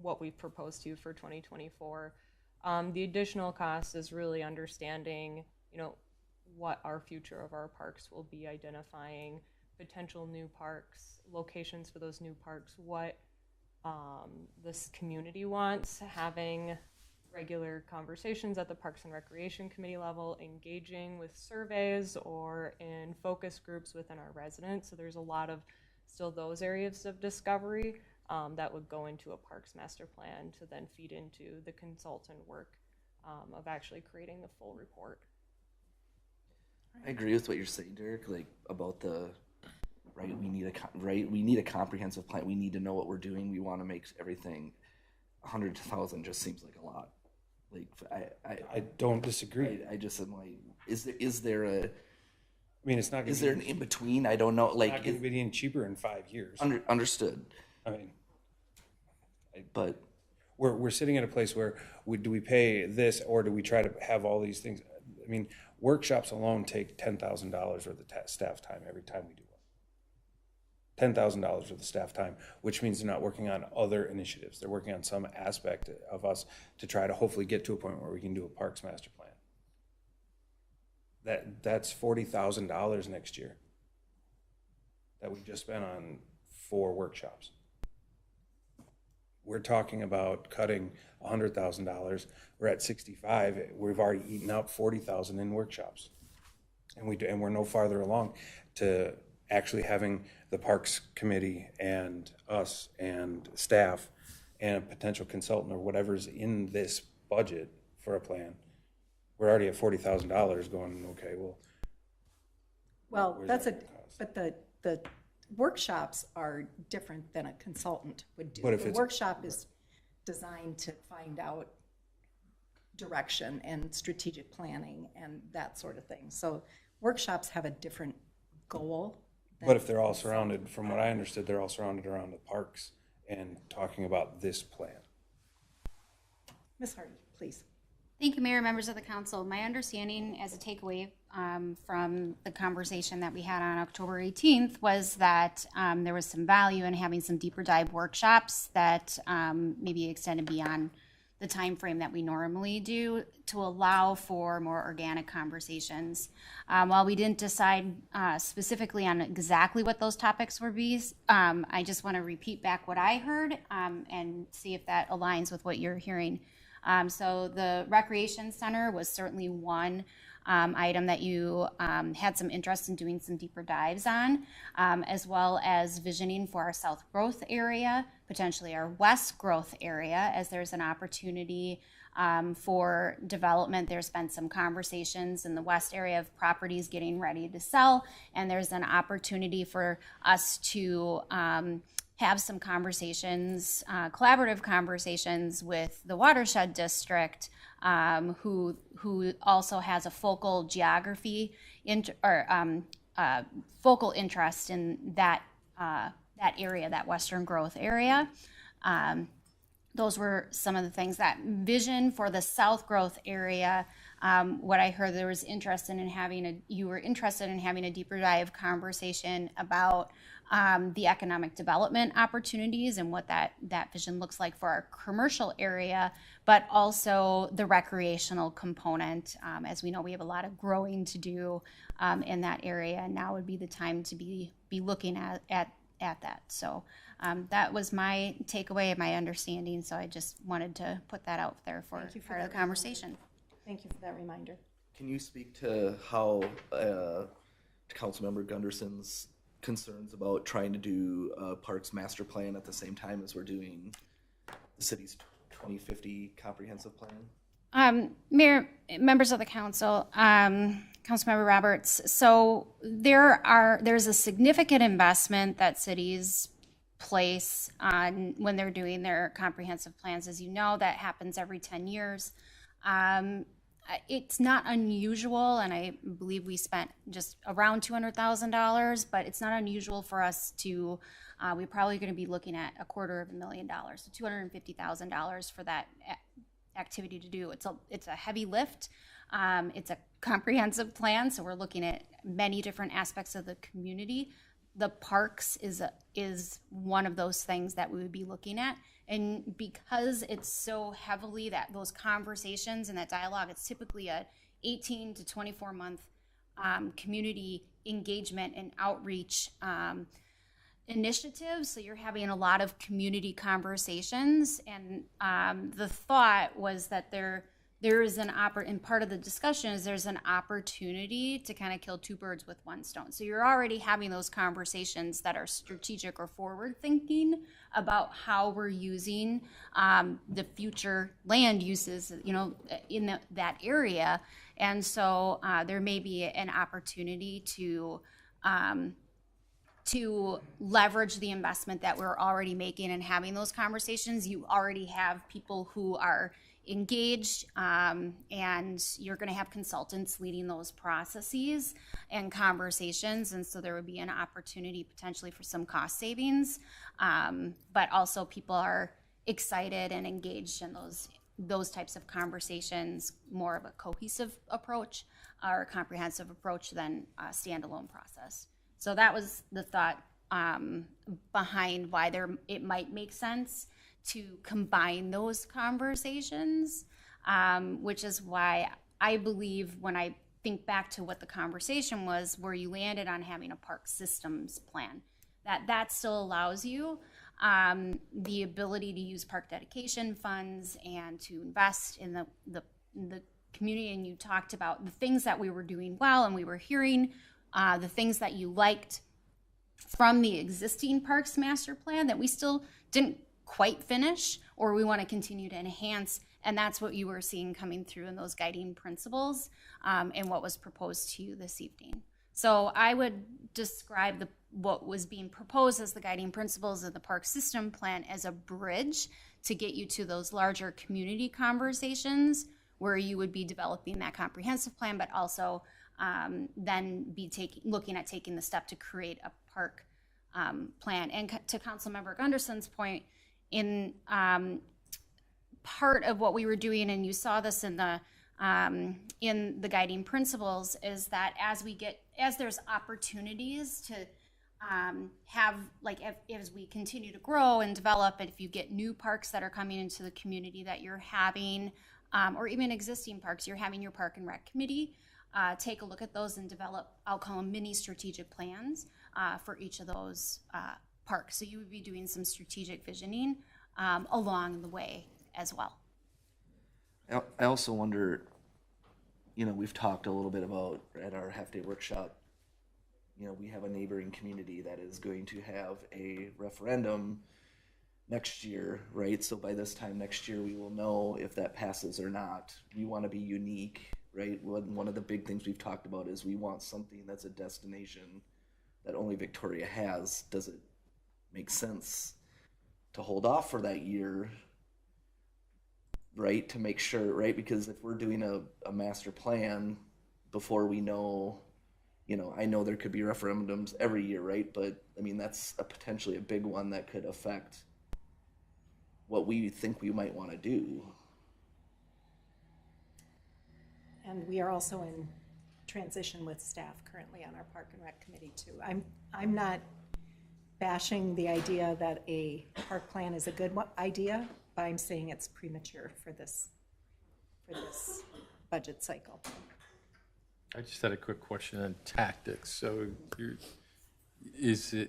what we've proposed to you for 2024. The additional cost is really understanding, what our future of our parks will be, identifying potential new parks, locations for those new parks, what this community wants, having regular conversations at the Parks and Recreation Committee level, engaging with surveys or in focus groups within our residents. So there's a lot of still those areas of discovery that would go into a Parks Master Plan to then feed into the consultant work of actually creating the full report. I agree with what you're saying, Derek, like about the, right, we need a comprehensive plan. We need to know what we're doing. We want to make everything. 100,000 just seems like a lot. Like I don't disagree. I just am like, is there a? I mean, it's not. Is there an in between? I don't know. Like, not going to be any cheaper in 5 years. Understood. I mean, but we're sitting at a place where do we pay this or do we try to have all these things? I mean, workshops alone take $10,000 worth of staff time every time we do one. $10,000 worth of staff time, which means they're not working on other initiatives. They're working on some aspect of us to try to hopefully get to a point where we can do a Parks Master Plan. That's $40,000 next year that we just spent on 4 workshops. We're talking about cutting $100,000. We're at 65. We've already eaten up 40,000 in workshops, and we're no farther along to actually having the Parks Committee and us and staff and a potential consultant or whatever's in this budget for a plan. We're already at $40,000 going, okay, Well, that's but the workshops are different than a consultant would do. But if the it's- workshop is designed to find out direction and strategic planning and that sort of thing. So workshops have a different goal. But if they're all surrounded, from what I understood, they're all surrounded around the parks and talking about this plan. Ms. Hardy, please. Thank you, Mayor, members of the council. My understanding as a takeaway from the conversation that we had on October 18th was that there was some value in having some deeper dive workshops that maybe extended beyond the time frame that we normally do to allow for more organic conversations. While we didn't decide specifically on exactly what those topics would be, I just want to repeat back what I heard and see if that aligns with what you're hearing. So the Recreation Center was certainly one item that you had some interest in doing some deeper dives on, as well as visioning for our South Growth area, potentially our West Growth area, as there's an opportunity for development. There's been some conversations in the West area of properties getting ready to sell, and there's an opportunity for us to have some conversations, collaborative conversations with the Watershed District, who also has a focal geography focal interest in that area, that Western Growth area. Those were some of the things. That vision for the South Growth area, what I heard, there was interest in you were interested in having a deeper dive conversation about the economic development opportunities and what that vision looks like for our commercial area, but also the recreational component. As we know, we have a lot of growing to do in that area, and now would be the time to be looking at that. So that was my takeaway and my understanding. So I just wanted to put that out there for part of the conversation. Thank you for that reminder. can you speak to how Councilmember Gunderson's concerns about trying to do a Parks Master Plan at the same time as we're doing the city's 2050 comprehensive plan? Mayor, members of the council, Councilmember Roberts, so there's a significant investment that cities place on when they're doing their comprehensive plans. As you know, that happens every 10 years. It's not unusual, and I believe we spent just around $200,000, but it's not unusual for us to, we're probably going to be looking at $250,000, so $250,000 for that activity to do. It's a heavy lift. It's a comprehensive plan, so we're looking at many different aspects of the community. The parks is one of those things that we would be looking at. And because it's so heavily that those conversations and that dialogue, it's typically a 18 to 24 month community engagement and outreach initiative. So you're having a lot of community conversations. And the thought was that there is an and part of the discussion is there's an opportunity to kind of kill two birds with one stone. So you're already having those conversations that are strategic or forward thinking about how we're using the future land uses, in that area. And so there may be an opportunity to leverage the investment that we're already making and having those conversations. You already have people who are engaged, and you're going to have consultants leading those processes and conversations, and so there would be an opportunity potentially for some cost savings, but also people are excited and engaged in those types of conversations, more of a cohesive approach or a comprehensive approach than a standalone process. So that was the thought behind why it might make sense to combine those conversations, which is why I believe when I think back to what the conversation was, where you landed on having a park systems plan, that still allows you the ability to use park dedication funds and to invest in the community. And you talked about the things that we were doing well, and we were hearing the things that you liked from the existing parks master plan that we still didn't quite finish, or we want to continue to enhance, and that's what you were seeing coming through in those guiding principles and what was proposed to you this evening. So I would describe what was being proposed as the guiding principles of the park system plan as a bridge to get you to those larger community conversations where you would be developing that comprehensive plan, but also then be looking at taking the step to create a park plan. And to Councilmember Gunderson's point, in part of what we were doing, and you saw this in the guiding principles, is that as there's opportunities to have, like, as we continue to grow and develop, and if you get new parks that are coming into the community that you're having, or even existing parks, you're having your park and rec committee take a look at those and develop, I'll call them mini strategic plans for each of those parks. So you would be doing some strategic visioning along the way as well. I also wonder, we've talked a little bit about at our half-day workshop, we have a neighboring community that is going to have a referendum next year, right? So by this time next year, we will know if that passes or not. We want to be unique, right? One of the big things we've talked about is we want something that's a destination that only Victoria has. Does it make sense to hold off for that year, right? To make sure, right? Because if we're doing a master plan before we know, I know there could be referendums every year, right? But I mean, that's potentially a big one that could affect what we think we might want to do. And we are also in transition with staff currently on our Park and Rec committee too. I'm not bashing the idea that a park plan is a good idea, but I'm saying it's premature for this budget cycle. I just had a quick question on tactics. So it's your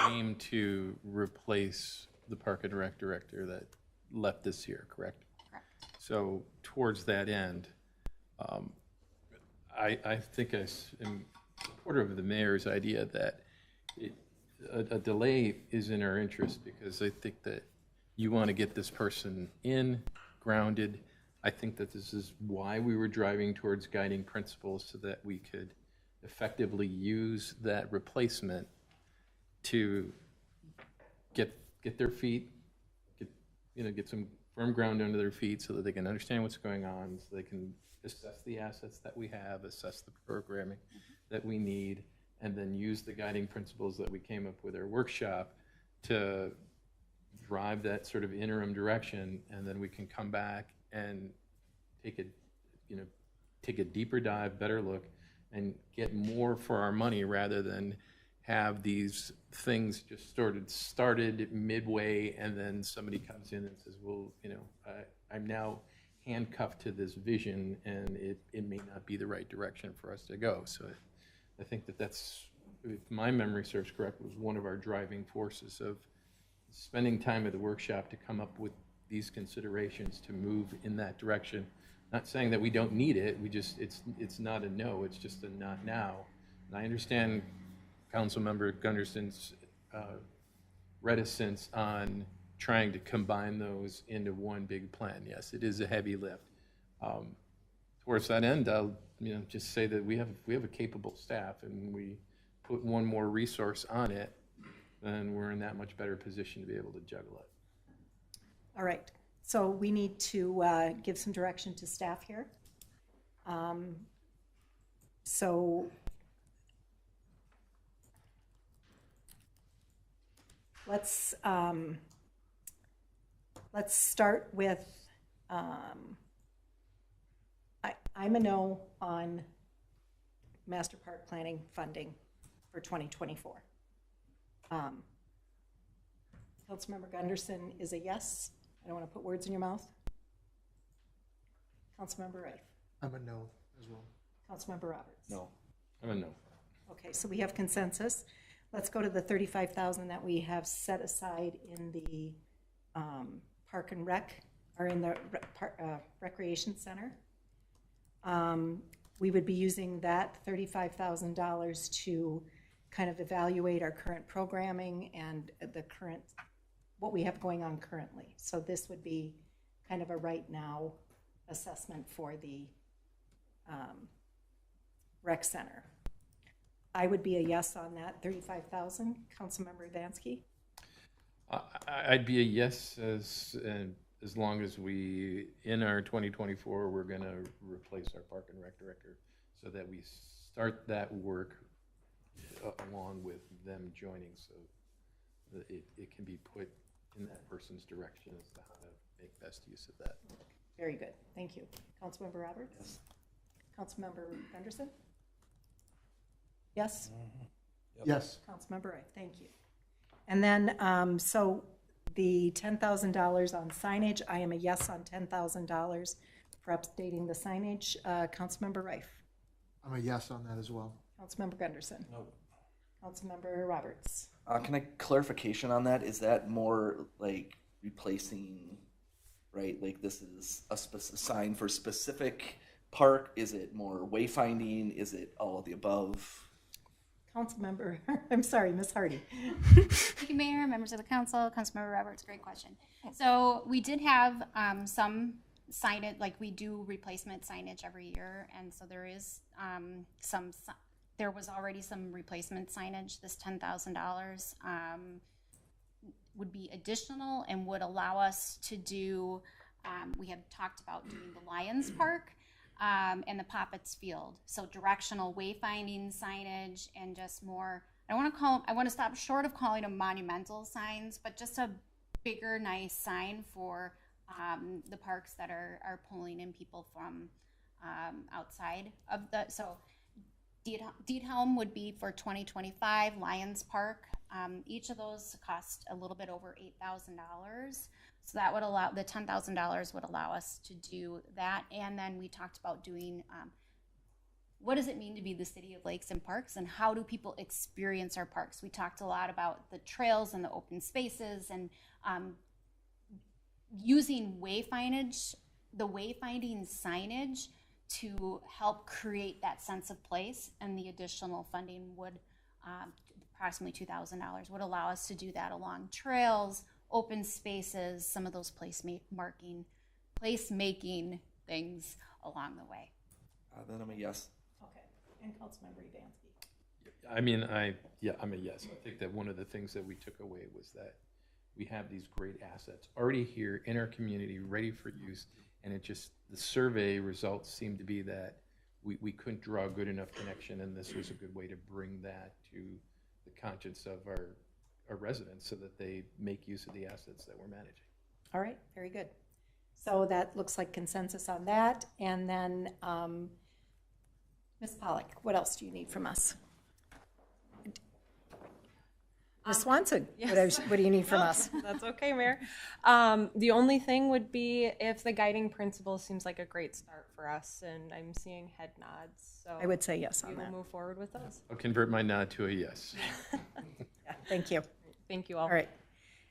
aim to replace the Park and Rec director that left this year, correct? Correct. So towards that end, I think I am supportive of the mayor's idea that a delay is in our interest, because I think that you want to get this person grounded. I think that this is why we were driving towards guiding principles, so that we could effectively use that replacement to get their feet, get some firm ground under their feet, so that they can understand what's going on, so they can assess the assets that we have, assess the programming that we need, and then use the guiding principles that we came up with our workshop to drive that sort of interim direction, and then we can come back and take a deeper dive, better look, and get more for our money, rather than have these things just started midway, and then somebody comes in and says, well, I'm now handcuffed to this vision, and it may not be the right direction for us to go. So I think that's, if my memory serves correct, was one of our driving forces of spending time at the workshop to come up with these considerations to move in that direction. Not saying that we don't need it, it's not a no, it's just a not now. And I understand Councilmember Gunderson's reticence on trying to combine those into one big plan. Yes, it is a heavy lift. Towards that end, I'll just say that we have a capable staff, and we put one more resource on it, then we're in that much better position to be able to juggle it. All right, so we need to give some direction to staff here. So let's start with, I'm a no on master park planning funding for 2024. Councilmember Gunderson is a yes. I don't want to put words in your mouth. Councilmember Rife. I'm a no as well. Councilmember Roberts. No. I'm a no. Okay, so we have consensus. Let's go to the 35,000 that we have set aside in the Park and Rec, or in the Recreation Center. We would be using that $35,000 to kind of evaluate our current programming and the current, what we have going on currently. So this would be kind of a right now assessment for the Rec Center. I would be a yes on that, 35,000. Councilmember Vansky? I'd be a yes as long as we, in our 2024, we're going to replace our Park and Rec director, so that we start that work along with them joining, so that it can be put in that person's direction as to how to make best use of that. Very good, thank you. Councilmember Roberts? Yes. Councilmember Gunderson? Yes? Yep. Yes. Councilmember Wright, thank you. And then, so the $10,000 on signage, I am a yes on $10,000 for updating the signage. Councilmember Rife? I'm a yes on that as well. Councilmember Gunderson? No. Councilmember Roberts? Can I clarification on that? Is that more like replacing, right? Like this is a sign for specific park? Is it more wayfinding? Is it all of the above? Councilmember, I'm sorry, Ms. Hardy. Thank you, Mayor, members of the council, Councilmember Roberts, great question. So we did have some signage, like we do replacement signage every year, and so there is there was already some replacement signage. This $10,000 would be additional and would allow us to do, we had talked about doing the Lions Park and the Poppets Field. So directional wayfinding signage and just more, I want to stop short of calling them monumental signs, but just a bigger, nice sign for the parks that are pulling in people from outside of the, so Diethelm would be for 2025, Lions Park. Each of those cost a little bit over $8,000. So that would allow, the $10,000 would allow us to do that. And then we talked about doing, what does it mean to be the city of lakes and parks, and how do people experience our parks? We talked a lot about the trails and the open spaces, and using wayfinding signage to help create that sense of place, and the additional funding would, approximately $2,000, would allow us to do that along trails, open spaces, some of those place-making things along the way. Then I'm a yes. Okay. And Councilmember Evansky. I mean, I'm a yes. I think that one of the things that we took away was that we have these great assets already here in our community, ready for use, and the survey results seem to be that we couldn't draw a good enough connection, and this was a good way to bring that to the conscience of our residents so that they make use of the assets that we're managing. All right, very good. So that looks like consensus on that. And then, Ms. Pollack, what else do you need from us? Ms. Swanson, what do you need from us? That's okay, Mayor. The only thing would be if the guiding principle seems like a great start for us, and I'm seeing head nods, so I would say yes on we will that. move forward with those. I'll convert my nod to a yes. Yeah, thank you. Thank you all. All right.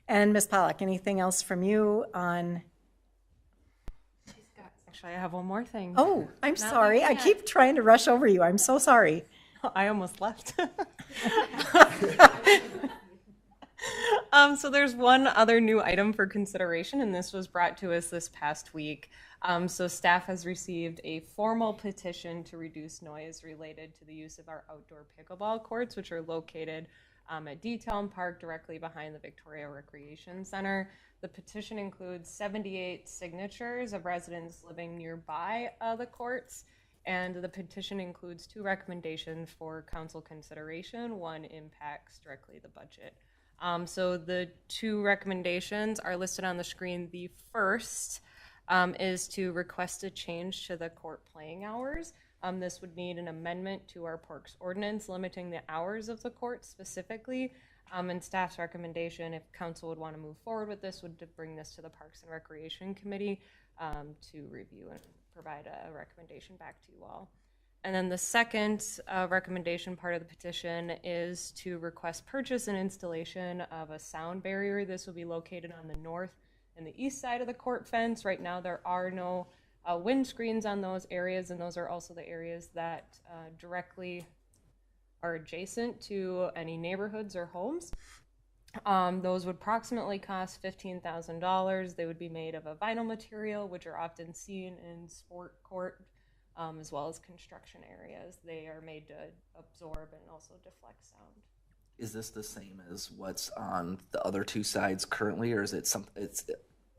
And Ms. Pollack, anything else from you on? Actually, I have one more thing. Oh, I'm sorry. I keep trying to rush over you. I'm so sorry. I almost left. So there's one other new item for consideration, and this was brought to us this past week. So staff has received a formal petition to reduce noise related to the use of our outdoor pickleball courts, which are located at D-Town Park directly behind the Victoria Recreation Center. The petition includes 78 signatures of residents living nearby the courts, and the petition includes 2 recommendations for council consideration. One impacts directly the budget. So the 2 recommendations are listed on the screen. The first is to request a change to the court playing hours. This would need an amendment to our parks ordinance limiting the hours of the court specifically. And staff's recommendation, if council would want to move forward with this, would to bring this to the Parks and Recreation Committee to review and provide a recommendation back to you all. And then the second recommendation part of the petition is to request purchase and installation of a sound barrier. This will be located on the north and the east side of the court fence. Right now there are no wind screens on those areas, and those are also the areas that directly are adjacent to any neighborhoods or homes. Those would approximately cost $15,000. They would be made of a vinyl material, which are often seen in sport court as well as construction areas. They are made to absorb and also deflect sound. Is this the same as what's on the other 2 sides currently, or is it it's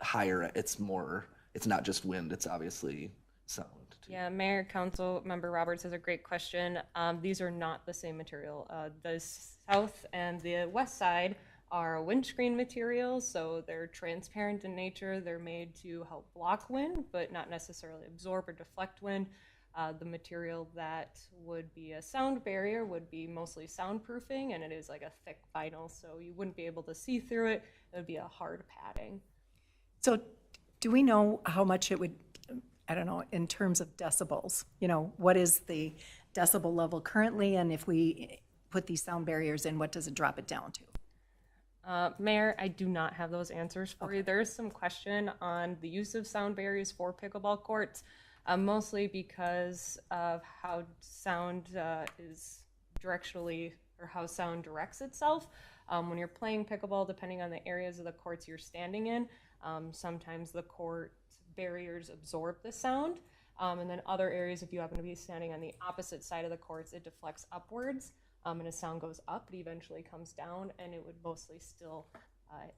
higher? It's more. It's not just wind. It's obviously sound too. Yeah, Mayor, Council Member Roberts has a great question. These are not the same material. The south and the west side are windscreen materials, so they're transparent in nature. They're made to help block wind, but not necessarily absorb or deflect wind. The material that would be a sound barrier would be mostly soundproofing, and it is like a thick vinyl, so you wouldn't be able to see through it. It would be a hard padding. So do we know how much it would, I don't know, in terms of decibels? You know, what is the decibel level currently, and if we put these sound barriers in, what does it drop it down to? Mayor, I do not have those answers for you. There is some question on the use of sound barriers for pickleball courts, mostly because of how sound is directionally, or how sound directs itself. When you're playing pickleball, depending on the areas of the courts you're standing in, sometimes the court barriers absorb the sound. And then other areas, if you happen to be standing on the opposite side of the courts, it deflects upwards. And as sound goes up, it eventually comes down, and it would mostly still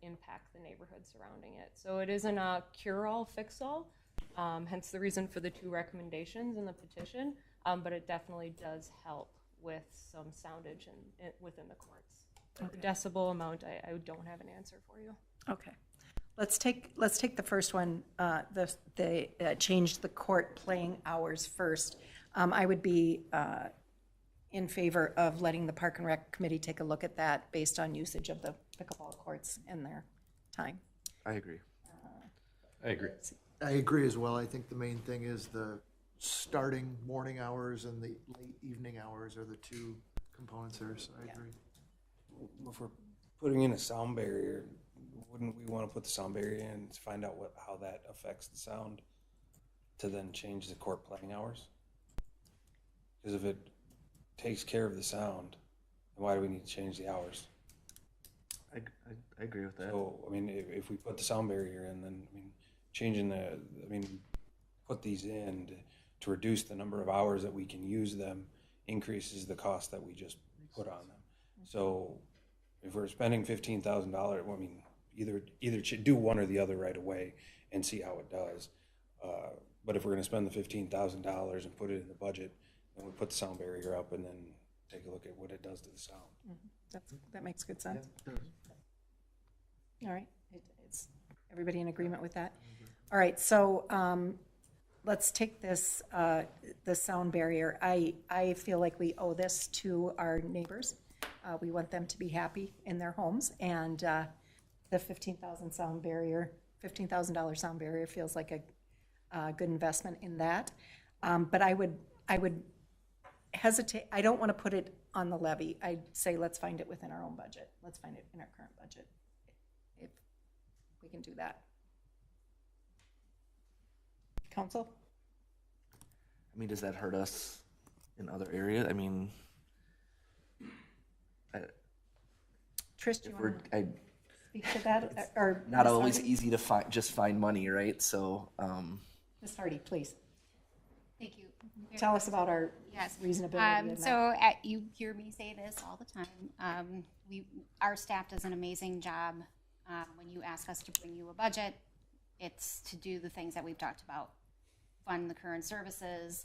impact the neighborhood surrounding it. So it isn't a cure-all, fix-all, hence the reason for the 2 recommendations in the petition, but it definitely does help with some soundage within the courts. Okay. The decibel amount, I don't have an answer for you. Okay. Let's take the first one, the change the court playing hours first. I would be in favor of letting the Park and Rec Committee take a look at that based on usage of the pickleball courts in their time. I agree. I agree as well. I think the main thing is the starting morning hours and the late evening hours are the 2 components there, so I agree. If we're putting in a sound barrier, wouldn't we want to put the sound barrier in to find out how that affects the sound to then change the court playing hours? Because if it takes care of the sound, then why do we need to change the hours? I agree with that. So, I mean, if we put the sound barrier in, then, I mean, changing put these in to reduce the number of hours that we can use them, increases the cost that we just put on them. So if we're spending $15,000, I mean, either should do one or the other right away and see how it does. But if we're gonna spend the $15,000 and put it in the budget, then we put the sound barrier up and then take a look at what it does to the sound. That makes good sense. All right, it's, everybody in agreement with that? All right, so let's take this, the sound barrier. I feel like we owe this to our neighbors. We want them to be happy in their homes, and the $15,000 sound barrier, $15,000 sound barrier feels like a good investment in that. But I would hesitate, I don't want to put it on the levy. I'd say let's find it within our own budget. Let's find it in our current budget, if we can do that. Council? I mean, does that hurt us in other areas? I mean, Trish, do you want to I speak to that? Or not Ms. always Hardy? easy to find money, right? So, Ms. Hardy, please, Thank you. tell us about our Yes. reasonability. in that. So you hear me say this all the time. Our staff does an amazing job. When you ask us to bring you a budget, it's to do the things that we've talked about. Fund the current services,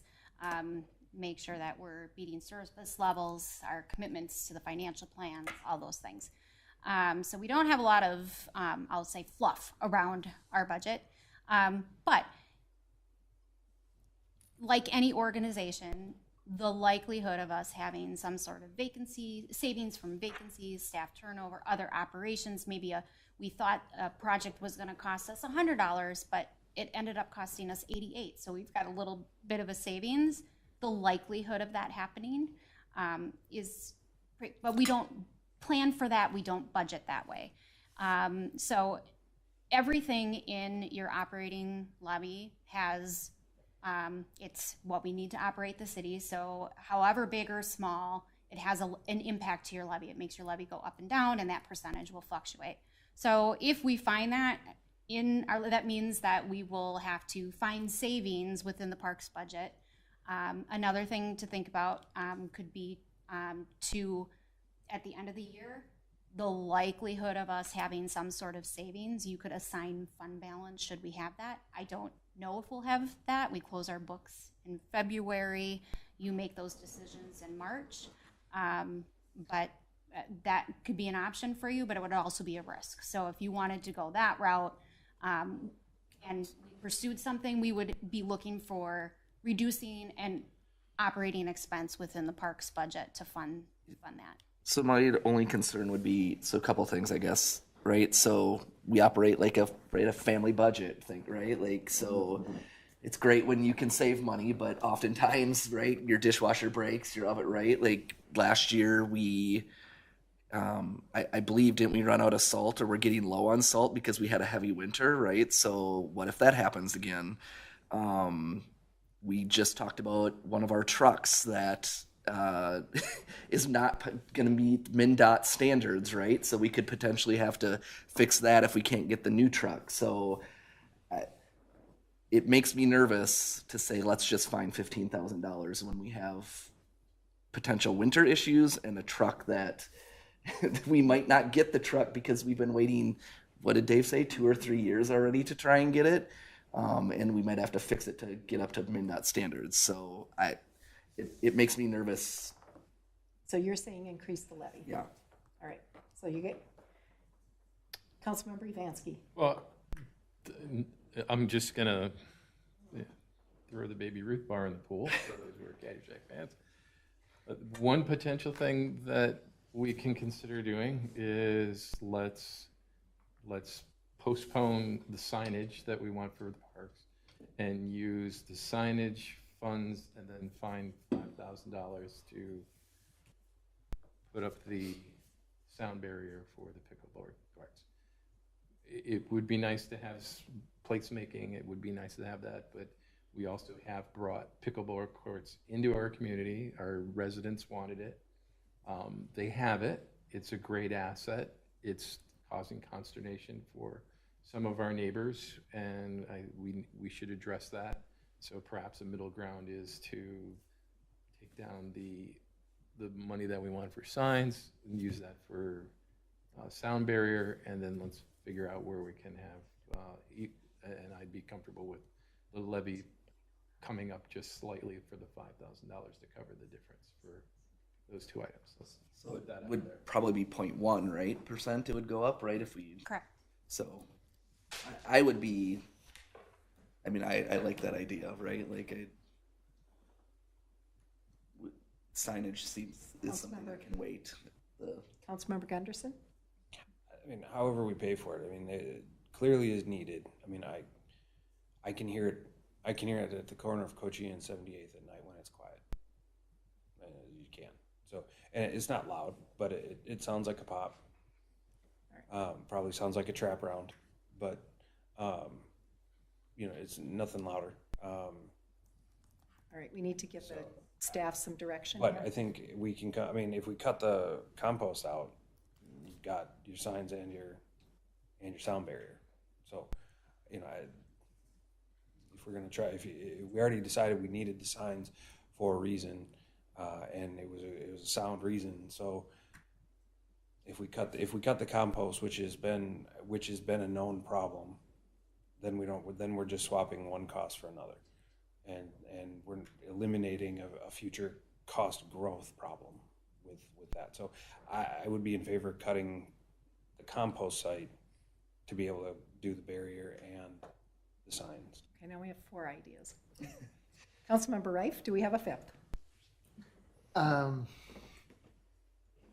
make sure that we're meeting service levels, our commitments to the financial plans, all those things. So we don't have a lot of, I'll say, fluff around our budget. But like any organization, the likelihood of us having some sort of vacancy, savings from vacancies, staff turnover, other operations, maybe we thought a project was going to cost us $100, but it ended up costing us $88. So we've got a little bit of a savings. The likelihood of that happening but we don't plan for that. We don't budget that way. So everything in your operating levy has, it's what we need to operate the city. So however big or small, it has an impact to your levy. It makes your levy go up and down, and that percentage will fluctuate. So if we find that that means that we will have to find savings within the parks budget. Another thing to think about could be at the end of the year, the likelihood of us having some sort of savings, you could assign fund balance should we have that. I don't know if we'll have that. We close our books in February. You make those decisions in March. But that could be an option for you, but it would also be a risk. So if you wanted to go that route and we pursued something, we would be looking for reducing an operating expense within the parks budget to fund that. so my only concern would be, so a couple things, I guess, right? So we operate like a family budget thing, right? Like, so it's great when you can save money, but oftentimes, right, your dishwasher breaks, your oven, right? Like last year we, I believe, didn't we run out of salt, or we're getting low on salt because we had a heavy winter, right? So what if that happens again? We just talked about one of our trucks that is not going to meet MnDOT standards, right? So we could potentially have to fix that if we can't get the new truck. So it makes me nervous to say, let's just find $15,000 when we have potential winter issues and a truck that we might not get the truck because we've been waiting, what did Dave say, 2 or 3 years already to try and get it. And we might have to fix it to get up to MnDOT standards. So it makes me nervous. So you're saying increase the levy? Yeah. All right, so you get, Councilmember Evansky. Well, I'm just gonna throw the Baby Ruth bar in the pool for those who are Caddyshack fans. One potential thing that we can consider doing is let's postpone the signage that we want for the parks and use the signage funds and then find $5,000 to put up the sound barrier for the pickleball courts. It would be nice to have place making. It would be nice to have that, but we also have brought pickleball courts into our community. Our residents wanted it. They have it. It's a great asset. It's causing consternation for some of our neighbors, and we should address that. So perhaps a middle ground is to take down the money that we want for signs and use that for sound barrier, and then let's figure out where we can have, and I'd be comfortable with the levy coming up just slightly for the $5,000 to cover the difference for those two items. Let's So put that it out would there. probably be 0.1, right? Percent it would go up, right? If we, Correct. so I would be, I mean, I like that idea, right? Like signage is something that can wait. Councilmember Gunderson? I mean, however we pay for it, I mean, it clearly is needed. I mean, I can hear it. I can hear it at the corner of Cochise and 78th at night when it's quiet. You can. So, and it's not loud, but it sounds like a pop. Probably sounds like a trap round, but you know, it's nothing louder. All right, we need to give the staff some direction But here. I think we can. I mean, if we cut the compost out, you've got your signs and your sound barrier. So, you know, if we're gonna try, if we already decided we needed the signs for a reason, and it was a sound reason. So, if we cut the compost, which has been a known problem, then we're just swapping one cost for another, and we're eliminating a future cost growth problem with that. So I would be in favor of cutting the compost site to be able to do the barrier and the signs. Okay, now we have 4 ideas. Councilmember Rife, do we have a 5th?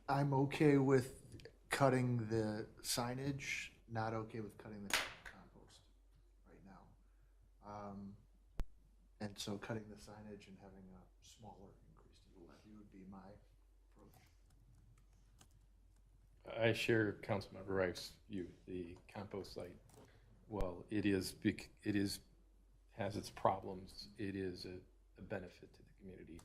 I'm okay with cutting the signage, not okay with cutting the compost right now. And so cutting the signage and having a smaller increase to the levy would be my approach. I share Councilmember Rife's view. The compost site, well, it has its problems. It is a benefit to the community.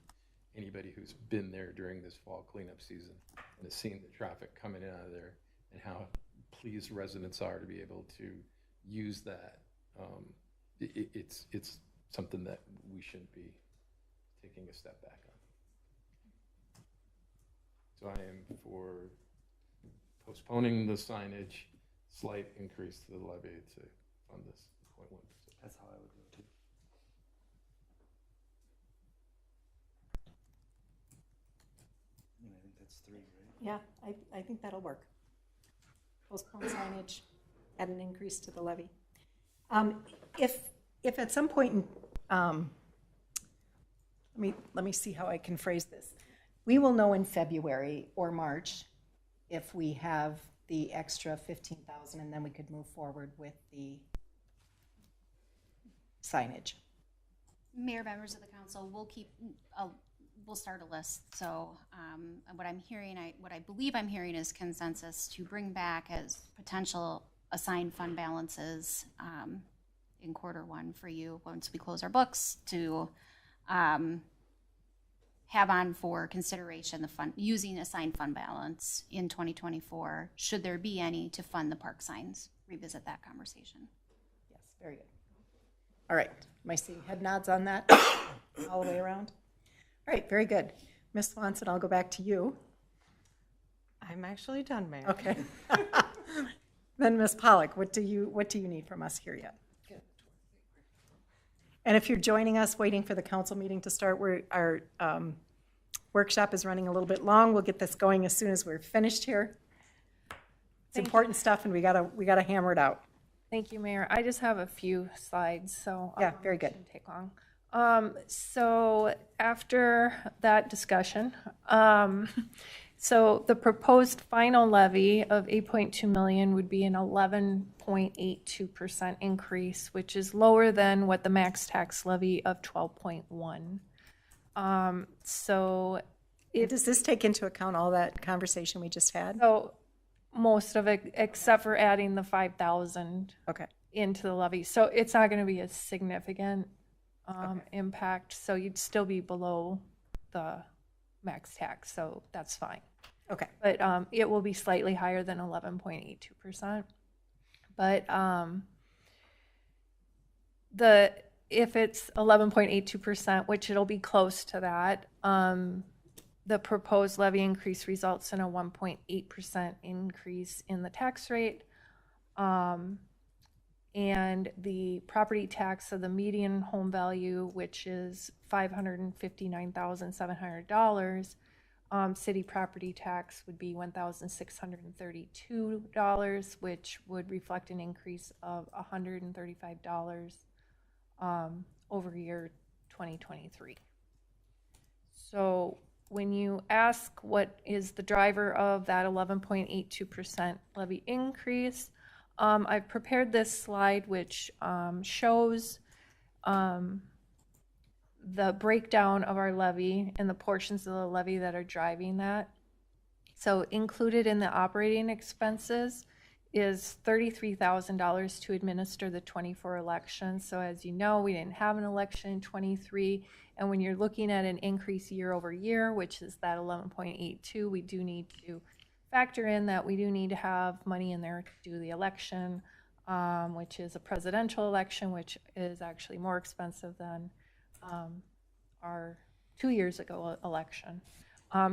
Anybody who's been there during this fall cleanup season and has seen the traffic coming in and out of there and how pleased residents are to be able to use that, it's something that we shouldn't be taking a step back on. So I am for postponing the signage, slight increase to the levy to fund this 0.1%. That's how I would do it too. I think that's 3, right? Yeah, I think that'll work. Postpone signage, add an increase to the levy. If at some point, let me see how I can phrase this. We will know in February or March if we have the extra 15,000, and then we could move forward with the signage. Mayor, members of the council, we'll start a list. So what I believe I'm hearing is consensus to bring back as potential assigned fund balances in Q1 for you once we close our books to have on for consideration using assigned fund balance in 2024, should there be any, to fund the park signs. Revisit that conversation. Yes, very good. All right, am I seeing head nods on that all the way around? All right, very good. Ms. Swanson, I'll go back to you. I'm actually done, Mayor. Okay. Then Ms. Pollock, what do you need from us here yet? And if you're joining us, waiting for the council meeting to start, our workshop is running a little bit long. We'll get this going as soon as we're finished here. It's important stuff, and we gotta hammer it out. Thank you, Mayor. I just have a few slides, so Yeah, very good. it shouldn't take long. So after that discussion, so the proposed final levy of 8.2 million would be an 11.82% increase, which is lower than what the max tax levy of 12.1. So Does this take into account all that conversation we just had? so most of it, except for adding the 5,000 Okay, into the levy. So it's not going to be a significant impact. So you'd still be below the max tax. So that's fine. okay. But it will be slightly higher than 11.82%. But if it's 11.82%, which it'll be close to that, the proposed levy increase results in a 1.8% increase in the tax rate. And the property tax of the median home value, which is $559,700, city property tax would be $1,632, which would reflect an increase of $135 over year 2023. So when you ask what is the driver of that 11.82% levy increase, I've prepared this slide which shows the breakdown of our levy and the portions of the levy that are driving that. So included in the operating expenses is $33,000 to administer the 24 elections. So as you know, we didn't have an election in 23. And when you're looking at an increase year over year, which is that 11.82, we do need to factor in that we do need to have money in there to do the election, which is a presidential election, which is actually more expensive than our 2 years ago election.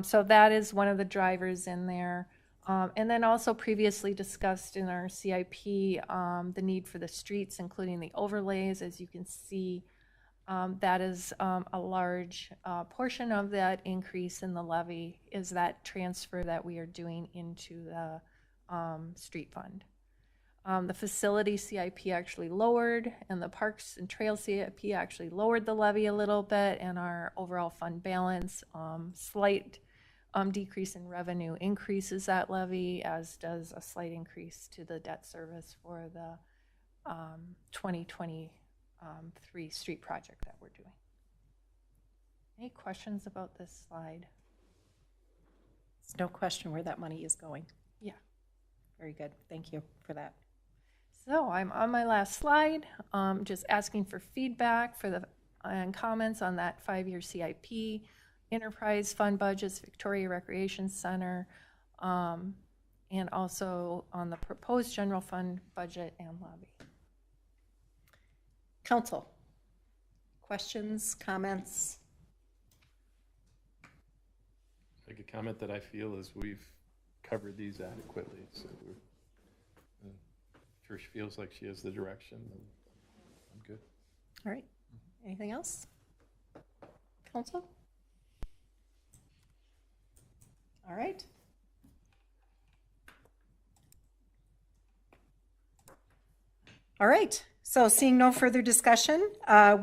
So that is one of the drivers in there. And then also previously discussed in our CIP, the need for the streets, including the overlays. As you can see, that is a large portion of that increase in the levy is that transfer that we are doing into the street fund. The facility CIP actually lowered, and the parks and trail CIP actually lowered the levy a little bit, and our overall fund balance, slight decrease in revenue increases that levy, as does a slight increase to the debt service for the 2023 street project that we're doing. Any questions about this slide? There's no question where that money is going. Yeah. Very good. Thank you for that. So I'm on my last slide, just asking for feedback and comments on that 5-year CIP, enterprise fund budgets, Victoria Recreation Center, and also on the proposed general fund budget and levy. Council, questions, comments? Make a comment that I feel is we've covered these adequately, so Trish feels like she has the direction, and I'm good. All right. Anything else? Council? All right. All right. So seeing no further discussion,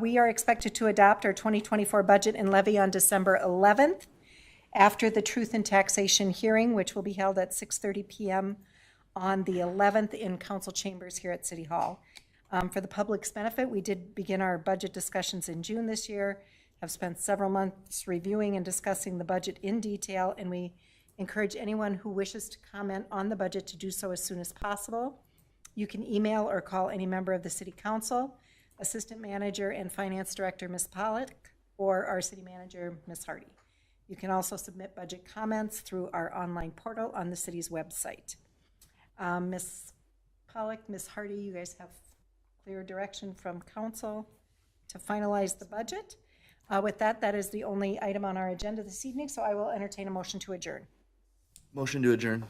we are expected to adopt our 2024 budget and levy on December 11th after the Truth in Taxation hearing, which will be held at 6:30 p.m. on the 11th in council chambers here at City Hall. For the public's benefit, we did begin our budget discussions in June this year, have spent several months reviewing and discussing the budget in detail, and we encourage anyone who wishes to comment on the budget to do so as soon as possible. You can email or call any member of the City Council, Assistant Manager and Finance Director, Ms. Pollock, or our City Manager, Ms. Hardy. You can also submit budget comments through our online portal on the city's website. Ms. Pollock, Ms. Hardy, you guys have clear direction from council to finalize the budget. With that, that is the only item on our agenda this evening, so I will entertain a motion to adjourn. Motion to adjourn.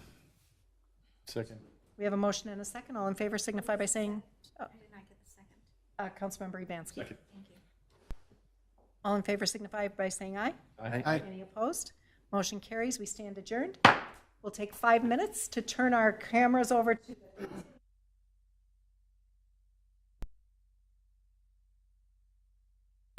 Second. We have a motion and a second. All in favor signify by saying. I did not get the second. Councilmember Ebansky. Second. Thank you. All in favor signify by saying aye. Aye. Any opposed? Motion carries. We stand adjourned. We'll take 5 minutes to turn our cameras over to the